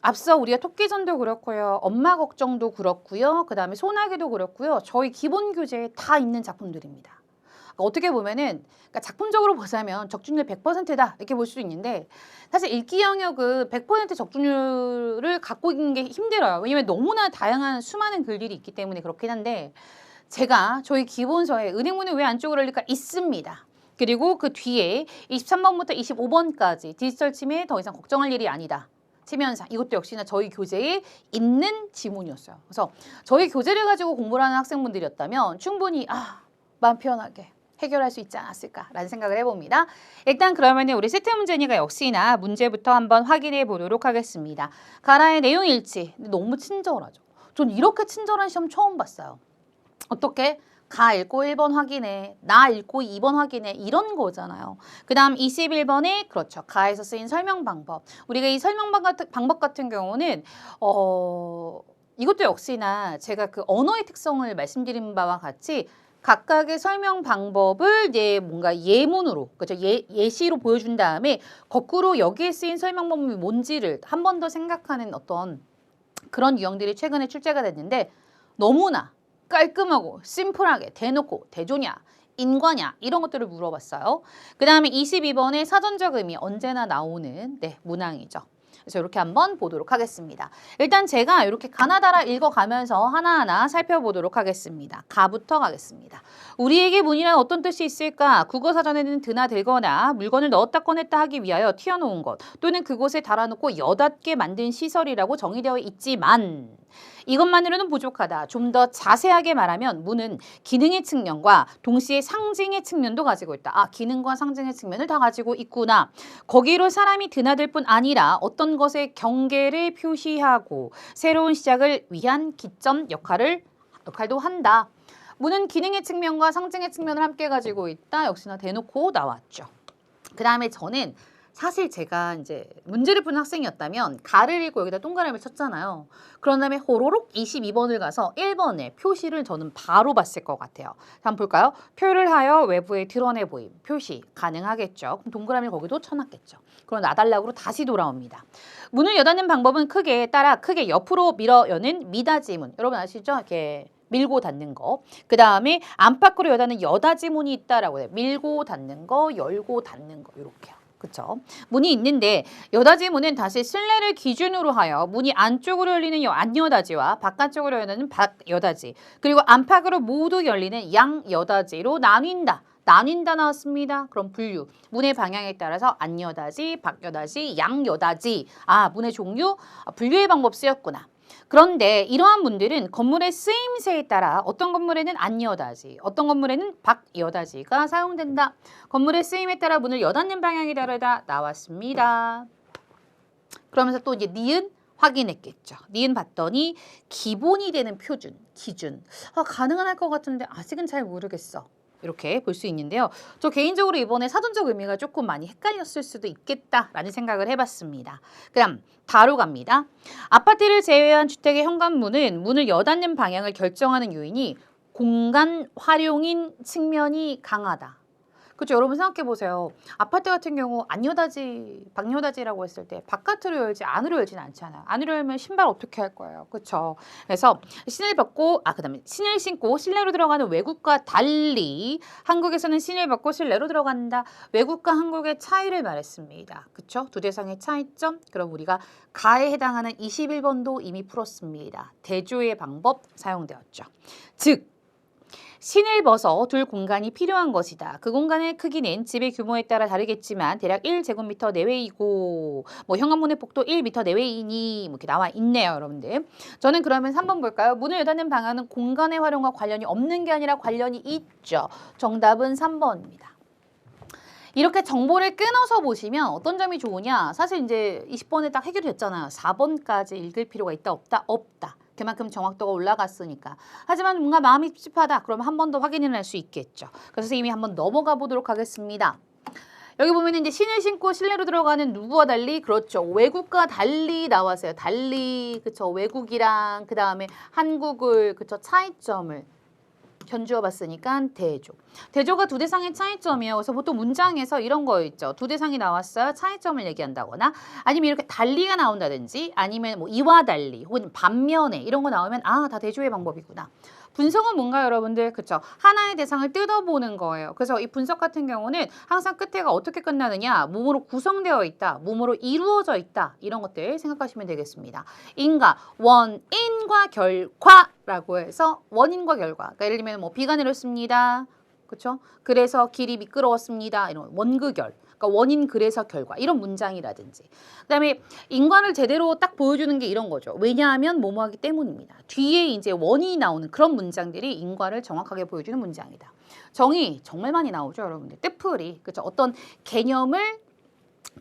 앞서 우리가 토끼전도 그렇고요. 엄마 걱정도 그렇고요. 그 다음에 소나기도 그렇고요. 저희 기본 교재에 다 있는 작품들입니다. 그러니까 어떻게 보면은 그러니까 작품적으로 보자면 적중률 100%다 이렇게 볼 수 있는데 사실 읽기 영역은 100% 적중률을 갖고 있는 게 힘들어요. 왜냐면 너무나 다양한 수많은 글들이 있기 때문에 그렇긴 한데 제가 저희 기본서에 은행문을 왜 안쪽으로 올릴까 있습니다. 그리고 그 뒤에 23번부터 25번까지 디지털 침해 더 이상 걱정할 일이 아니다. 치면상 이것도 역시나 저희 교재에 있는 지문이었어요. 그래서 저희 교재를 가지고 공부를 하는 학생분들이었다면 충분히 마음 편하게 해결할 수 있지 않았을까라는 생각을 해봅니다. 일단 그러면 우리 세트 문제니까 역시나 문제부터 한번 확인해 보도록 하겠습니다. 가라의 내용 일치. 너무 친절하죠. 전 이렇게 친절한 시험 처음 봤어요. 어떻게? 가 읽고 1번 확인해, 나 읽고 2번 확인해 이런 거잖아요. 그 다음 21번에 그렇죠. 가에서 쓰인 설명 방법. 우리가 이 설명 방법 같은 경우는 이것도 역시나 제가 그 언어의 특성을 말씀드린 바와 같이 각각의 설명 방법을 이제 뭔가 예문으로, 그렇죠? 예시로 보여준 다음에 거꾸로 여기에 쓰인 설명 방법이 뭔지를 한 번 더 생각하는 어떤 그런 유형들이 최근에 출제가 됐는데 너무나 깔끔하고 심플하게 대놓고 대조냐, 인과냐 이런 것들을 물어봤어요. 그 다음에 22번의 사전적 의미 언제나 나오는 문항이죠. 그래서 이렇게 한번 보도록 하겠습니다. 일단 제가 이렇게 가나다라 읽어가면서 하나하나 살펴보도록 하겠습니다. 가부터 가겠습니다. 우리에게 문이란 어떤 뜻이 있을까? 국어사전에는 드나 들거나 물건을 넣었다 꺼냈다 하기 위하여 튀어놓은 것 또는 그곳에 달아놓고 여닫게 만든 시설이라고 정의되어 있지만 이것만으로는 부족하다. 좀 더 자세하게 말하면 문은 기능의 측면과 동시에 상징의 측면도 가지고 있다. 아, 기능과 상징의 측면을 다 가지고 있구나. 거기로 사람이 드나들 뿐 아니라 어떤 것의 경계를 표시하고 새로운 시작을 위한 기점 역할도 한다. 문은 기능의 측면과 상징의 측면을 함께 가지고 있다. 역시나 대놓고 나왔죠. 그 다음에 저는 사실 제가 이제 문제를 푸는 학생이었다면 가를 읽고 여기다 동그라미를 쳤잖아요. 그런 다음에 호로록 22번을 가서 1번에 표시를 저는 바로 봤을 것 같아요. 한번 볼까요? 표를 하여 외부에 드러내 보임. 표시 가능하겠죠. 그럼 동그라미를 거기도 쳐놨겠죠. 그럼 나달락으로 다시 돌아옵니다. 문을 여닫는 방법은 크게 옆으로 밀어 여는 미닫이문. 여러분 아시죠? 이렇게 밀고 닫는 거. 그 다음에 안팎으로 여닫는 여닫이문이 있다라고 해요. 밀고 닫는 거, 열고 닫는 거 이렇게요. 그쵸? 문이 있는데 여닫이문은 다시 실내를 기준으로 하여 문이 안쪽으로 열리는 안여닫이와 바깥쪽으로 열리는 박여닫이 그리고 안팎으로 모두 열리는 양여닫이로 나뉜다. 나뉜다 나왔습니다. 그럼 분류. 문의 방향에 따라서 안여닫이, 박여닫이, 양여닫이. 아, 문의 종류? 분류의 방법 쓰였구나. 그런데 이러한 문들은 건물의 쓰임새에 따라 어떤 건물에는 안여닫이, 어떤 건물에는 박여닫이가 사용된다. 건물의 쓰임에 따라 문을 여닫는 방향이 다르다 나왔습니다. 그러면서 또 이제 니은 확인했겠죠. 니은 봤더니 기본이 되는 표준, 기준. 가능은 할 것 같은데 아직은 잘 모르겠어. 이렇게 볼 수 있는데요. 저 개인적으로 이번에 사전적 의미가 조금 많이 헷갈렸을 수도 있겠다라는 생각을 해봤습니다. 그다음 다로 갑니다. 아파트를 제외한 주택의 현관문은 문을 여닫는 방향을 결정하는 요인이 공간 활용인 측면이 강하다. 그렇죠. 여러분 생각해 보세요. 아파트 같은 경우 안여닫이, 박여닫이라고 했을 때 바깥으로 열지 안으로 열지는 않잖아요. 안으로 열면 신발 어떻게 할 거예요? 그렇죠. 그래서 신을 벗고 그다음에 신을 신고 실내로 들어가는 외국과 달리 한국에서는 신을 벗고 실내로 들어간다. 외국과 한국의 차이를 말했습니다. 그렇죠? 두 대상의 차이점. 그럼 우리가 가에 해당하는 21번도 이미 풀었습니다. 대조의 방법 사용되었죠. 즉 신을 벗어 둘 공간이 필요한 것이다. 그 공간의 크기는 집의 규모에 따라 다르겠지만 대략 1제곱미터 내외이고 현관문의 폭도 1미터 내외이니 이렇게 나와 있네요. 여러분들. 저는 그러면 3번 볼까요? 문을 여닫는 방향은 공간의 활용과 관련이 없는 게 아니라 관련이 있죠. 정답은 3번입니다. 이렇게 정보를 끊어서 보시면 어떤 점이 좋으냐? 사실 이제 20번에 딱 해결이 됐잖아요. 4번까지 읽을 필요가 있다 없다? 없다. 그만큼 정확도가 올라갔으니까. 하지만 뭔가 마음이 찝찝하다. 그러면 한 번 더 확인을 할 수 있겠죠. 그래서 선생님이 한번 넘어가 보도록 하겠습니다. 여기 보면 이제 신을 신고 실내로 들어가는 누구와 달리 그렇죠. 외국과 달리 나왔어요. 달리 그쵸. 외국이랑 그 다음에 한국을 그쵸. 차이점을 견주어 봤으니까 대조. 대조가 두 대상의 차이점이에요. 그래서 보통 문장에서 이런 거 있죠. 두 대상이 나왔어요. 차이점을 얘기한다거나 아니면 이렇게 달리가 나온다든지 아니면 이와 달리 혹은 반면에 이런 거 나오면 다 대조의 방법이구나. 분석은 뭔가요, 여러분들? 그쵸? 하나의 대상을 뜯어보는 거예요. 그래서 이 분석 같은 경우는 항상 끝에가 어떻게 끝나느냐? 뭐뭐로 구성되어 있다, 뭐뭐로 이루어져 있다. 이런 것들 생각하시면 되겠습니다. 인과, 원인과 결과라고 해서 원인과 결과. 그러니까 예를 들면 비가 내렸습니다. 그쵸? 그래서 길이 미끄러웠습니다. 이런 원그결. 그러니까 원인 그래서 결과 이런 문장이라든지 그다음에 인과를 제대로 딱 보여주는 게 이런 거죠. 왜냐하면 뭐뭐하기 때문입니다. 뒤에 이제 원인이 나오는 그런 문장들이 인과를 정확하게 보여주는 문장이다. 정의 정말 많이 나오죠, 여러분들. 뜻풀이. 그렇죠? 어떤 개념을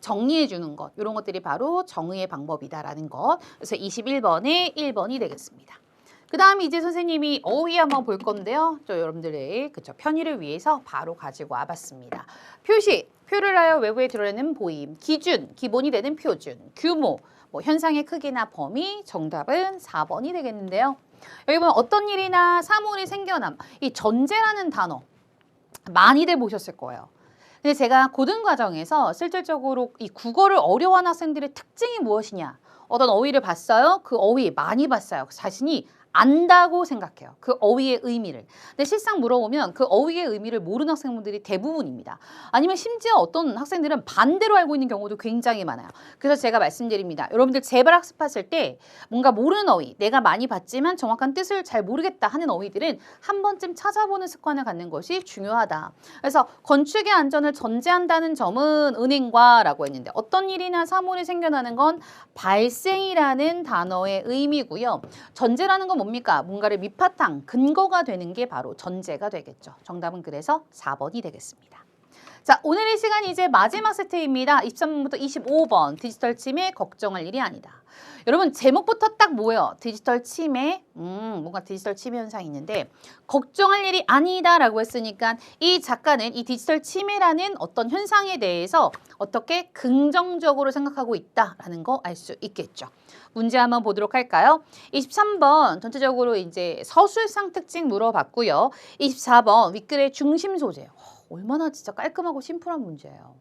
정리해 주는 것. 이런 것들이 바로 정의의 방법이다라는 것. 그래서 21번에 1번이 되겠습니다. 그 다음에 이제 선생님이 어휘 한번 볼 건데요. 저 여러분들의 그쵸 편의를 위해서 바로 가지고 와봤습니다. 표시, 표를 하여 외부에 드러내는 보임, 기준, 기본이 되는 표준, 규모, 뭐 현상의 크기나 범위, 정답은 4번이 되겠는데요. 여기 보면 어떤 일이나 사물이 생겨남, 이 전제라는 단어 많이들 보셨을 거예요. 근데 제가 고등과정에서 실질적으로 이 국어를 어려워하는 학생들의 특징이 무엇이냐, 어떤 어휘를 봤어요? 그 어휘 많이 봤어요. 자신이 안다고 생각해요. 그 어휘의 의미를. 근데 실상 물어보면 그 어휘의 의미를 모르는 학생분들이 대부분입니다. 아니면 심지어 어떤 학생들은 반대로 알고 있는 경우도 굉장히 많아요. 그래서 제가 말씀드립니다. 여러분들 제발 학습하실 때 뭔가 모르는 어휘, 내가 많이 봤지만 정확한 뜻을 잘 모르겠다 하는 어휘들은 한 번쯤 찾아보는 습관을 갖는 것이 중요하다. 그래서 건축의 안전을 전제한다는 점은 은행과라고 했는데 어떤 일이나 사물이 생겨나는 건 발생이라는 단어의 의미고요. 전제라는 건 뭡니까? 뭔가를 밑바탕, 근거가 되는 게 바로 전제가 되겠죠. 정답은 그래서 4번이 되겠습니다. 자, 오늘의 시간 이제 마지막 세트입니다. 23번부터 25번 디지털 침해 걱정할 일이 아니다. 여러분 제목부터 딱 뭐예요? 디지털 침해, 뭔가 디지털 침해 현상이 있는데 걱정할 일이 아니다라고 했으니까 이 작가는 이 디지털 침해라는 어떤 현상에 대해서 어떻게 긍정적으로 생각하고 있다라는 거 알 수 있겠죠. 문제 한번 보도록 할까요? 23번 전체적으로 이제 서술상 특징 물어봤고요. 24번 윗글의 중심 소재. 얼마나 진짜 깔끔하고 심플한 문제예요.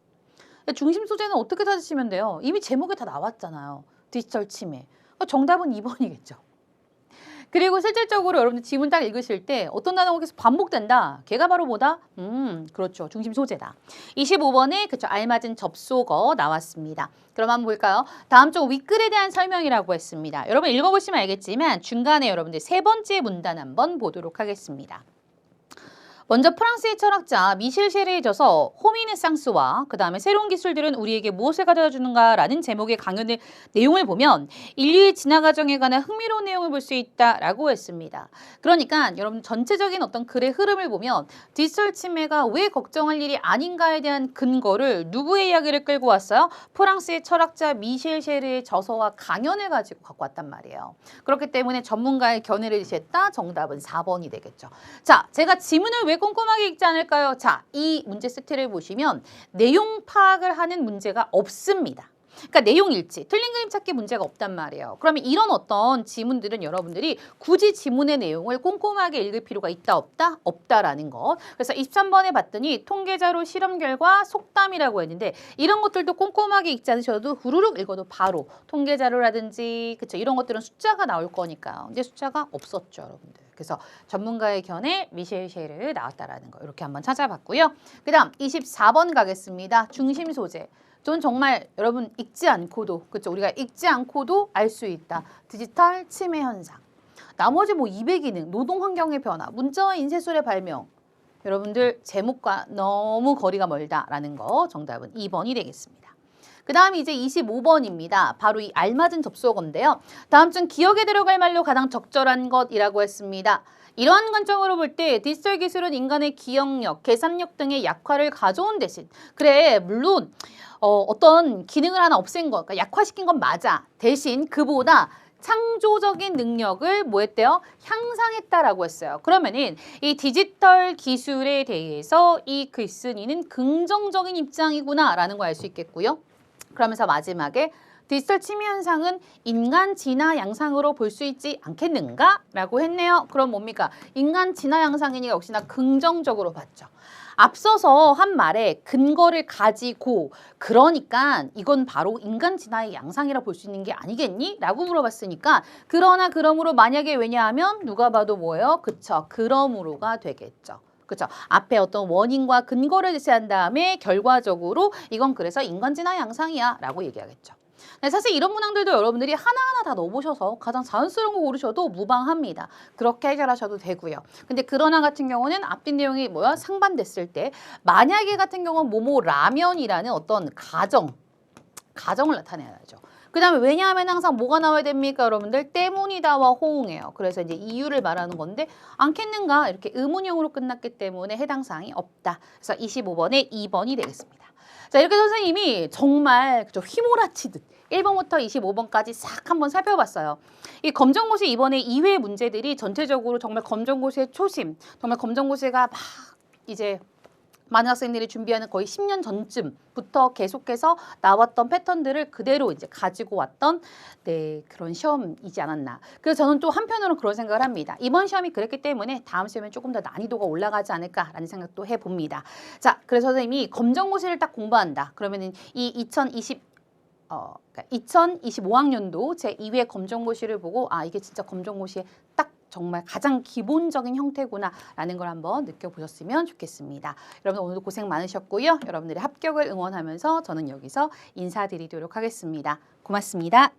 중심 소재는 어떻게 찾으시면 돼요? 이미 제목에 다 나왔잖아요. 디지털 침해. 정답은 2번이겠죠. 그리고 실질적으로 여러분들 지문 딱 읽으실 때 어떤 단어가 계속 반복된다. 걔가 바로 뭐다? 그렇죠. 중심 소재다. 25번에 그쵸 알맞은 접속어 나왔습니다. 그럼 한번 볼까요? 다음 쪽 윗글에 대한 설명이라고 했습니다. 여러분 읽어보시면 알겠지만 중간에 여러분들 세 번째 문단 한번 보도록 하겠습니다. 먼저 프랑스의 철학자 미셸 셰르에 져서 호미네상스와 그 다음에 새로운 기술들은 우리에게 무엇을 가져다 주는가라는 제목의 강연의 내용을 보면 인류의 진화 과정에 관한 흥미로운 내용을 볼 수 있다라고 했습니다. 그러니까 여러분 전체적인 어떤 글의 흐름을 보면 디지털 침해가 왜 걱정할 일이 아닌가에 대한 근거를 누구의 이야기를 끌고 왔어요? 프랑스의 철학자 미셸 셰르의 저서와 강연을 가지고 갖고 왔단 말이에요. 그렇기 때문에 전문가의 견해를 제시했다. 정답은 4번이 되겠죠. 자, 제가 지문을 왜 꼼꼼하게 읽지 않을까요? 자, 이 문제 세트를 보시면 내용 파악을 하는 문제가 없습니다. 그러니까 내용 일치, 틀린 그림 찾기 문제가 없단 말이에요. 그러면 이런 어떤 지문들은 여러분들이 굳이 지문의 내용을 꼼꼼하게 읽을 필요가 있다 없다? 없다라는 것. 그래서 23번에 봤더니 통계자료 실험 결과 속담이라고 했는데 이런 것들도 꼼꼼하게 읽지 않으셔도 후루룩 읽어도 바로 통계자료라든지 그쵸 이런 것들은 숫자가 나올 거니까요. 근데 숫자가 없었죠, 여러분들. 그래서 전문가의 견해 미셸 셰르 나왔다라는 거 이렇게 한번 찾아봤고요. 그 다음 24번 가겠습니다. 중심 소재. 전 정말 여러분 읽지 않고도 그렇죠. 우리가 읽지 않고도 알 수 있다. 디지털 침해 현상. 나머지 뭐 200기능, 노동 환경의 변화, 문자와 인쇄술의 발명. 여러분들 제목과 너무 거리가 멀다라는 거 정답은 2번이 되겠습니다. 그 다음 이제 25번입니다. 바로 이 알맞은 접속어인데요. 다음 중 기억에 들어갈 말로 가장 적절한 것이라고 했습니다. 이러한 관점으로 볼 때 디지털 기술은 인간의 기억력, 계산력 등의 약화를 가져온 대신 그래 물론 어떤 기능을 하나 없앤 것, 그러니까 약화시킨 건 맞아. 대신 그보다 창조적인 능력을 뭐 했대요? 향상했다라고 했어요. 그러면은 이 디지털 기술에 대해서 이 글쓴이는 긍정적인 입장이구나라는 걸 알 수 있겠고요. 그러면서 마지막에 디지털 침해 현상은 인간 진화 양상으로 볼 수 있지 않겠는가? 라고 했네요. 그럼 뭡니까? 인간 진화 양상이니까 역시나 긍정적으로 봤죠. 앞서서 한 말에 근거를 가지고 그러니까 이건 바로 인간 진화의 양상이라 볼 수 있는 게 아니겠니? 라고 물어봤으니까 그러나 그러므로 만약에 왜냐하면 누가 봐도 뭐예요? 그쵸. 그러므로가 되겠죠. 그렇죠. 앞에 어떤 원인과 근거를 제시한 다음에 결과적으로 이건 그래서 인간 진화 양상이야 라고 얘기하겠죠. 네, 사실 이런 문항들도 여러분들이 하나하나 다 넣어보셔서 가장 자연스러운 거 고르셔도 무방합니다. 그렇게 해결하셔도 되고요. 근데 그러나 같은 경우는 앞뒤 내용이 뭐야? 상반됐을 때 만약에 같은 경우는 뭐뭐 라면이라는 어떤 가정을 나타내야죠. 그 다음에 왜냐하면 항상 뭐가 나와야 됩니까? 여러분들 때문이다와 호응해요. 그래서 이제 이유를 말하는 건데 않겠는가? 이렇게 의문형으로 끝났기 때문에 해당 사항이 없다. 그래서 25번에 2번이 되겠습니다. 자, 이렇게 선생님이 정말 그죠, 휘몰아치듯 1번부터 25번까지 싹 한번 살펴봤어요. 이 검정고시 이번에 2회 문제들이 전체적으로 정말 검정고시의 초심, 정말 검정고시가 막 이제 많은 학생들이 준비하는 거의 10년 전쯤부터 계속해서 나왔던 패턴들을 그대로 이제 가지고 왔던 네, 그런 시험이지 않았나. 그래서 저는 또 한편으로 그런 생각을 합니다. 이번 시험이 그랬기 때문에 다음 시험에 조금 더 난이도가 올라가지 않을까라는 생각도 해봅니다. 자, 그래서 선생님이 검정고시를 딱 공부한다. 그러면은 이 2025학년도 제2회 검정고시를 보고 아, 이게 진짜 검정고시의 딱 정말 가장 기본적인 형태구나라는 걸 한번 느껴보셨으면 좋겠습니다. 여러분 오늘도 고생 많으셨고요. 여러분들의 합격을 응원하면서 저는 여기서 인사드리도록 하겠습니다. 고맙습니다.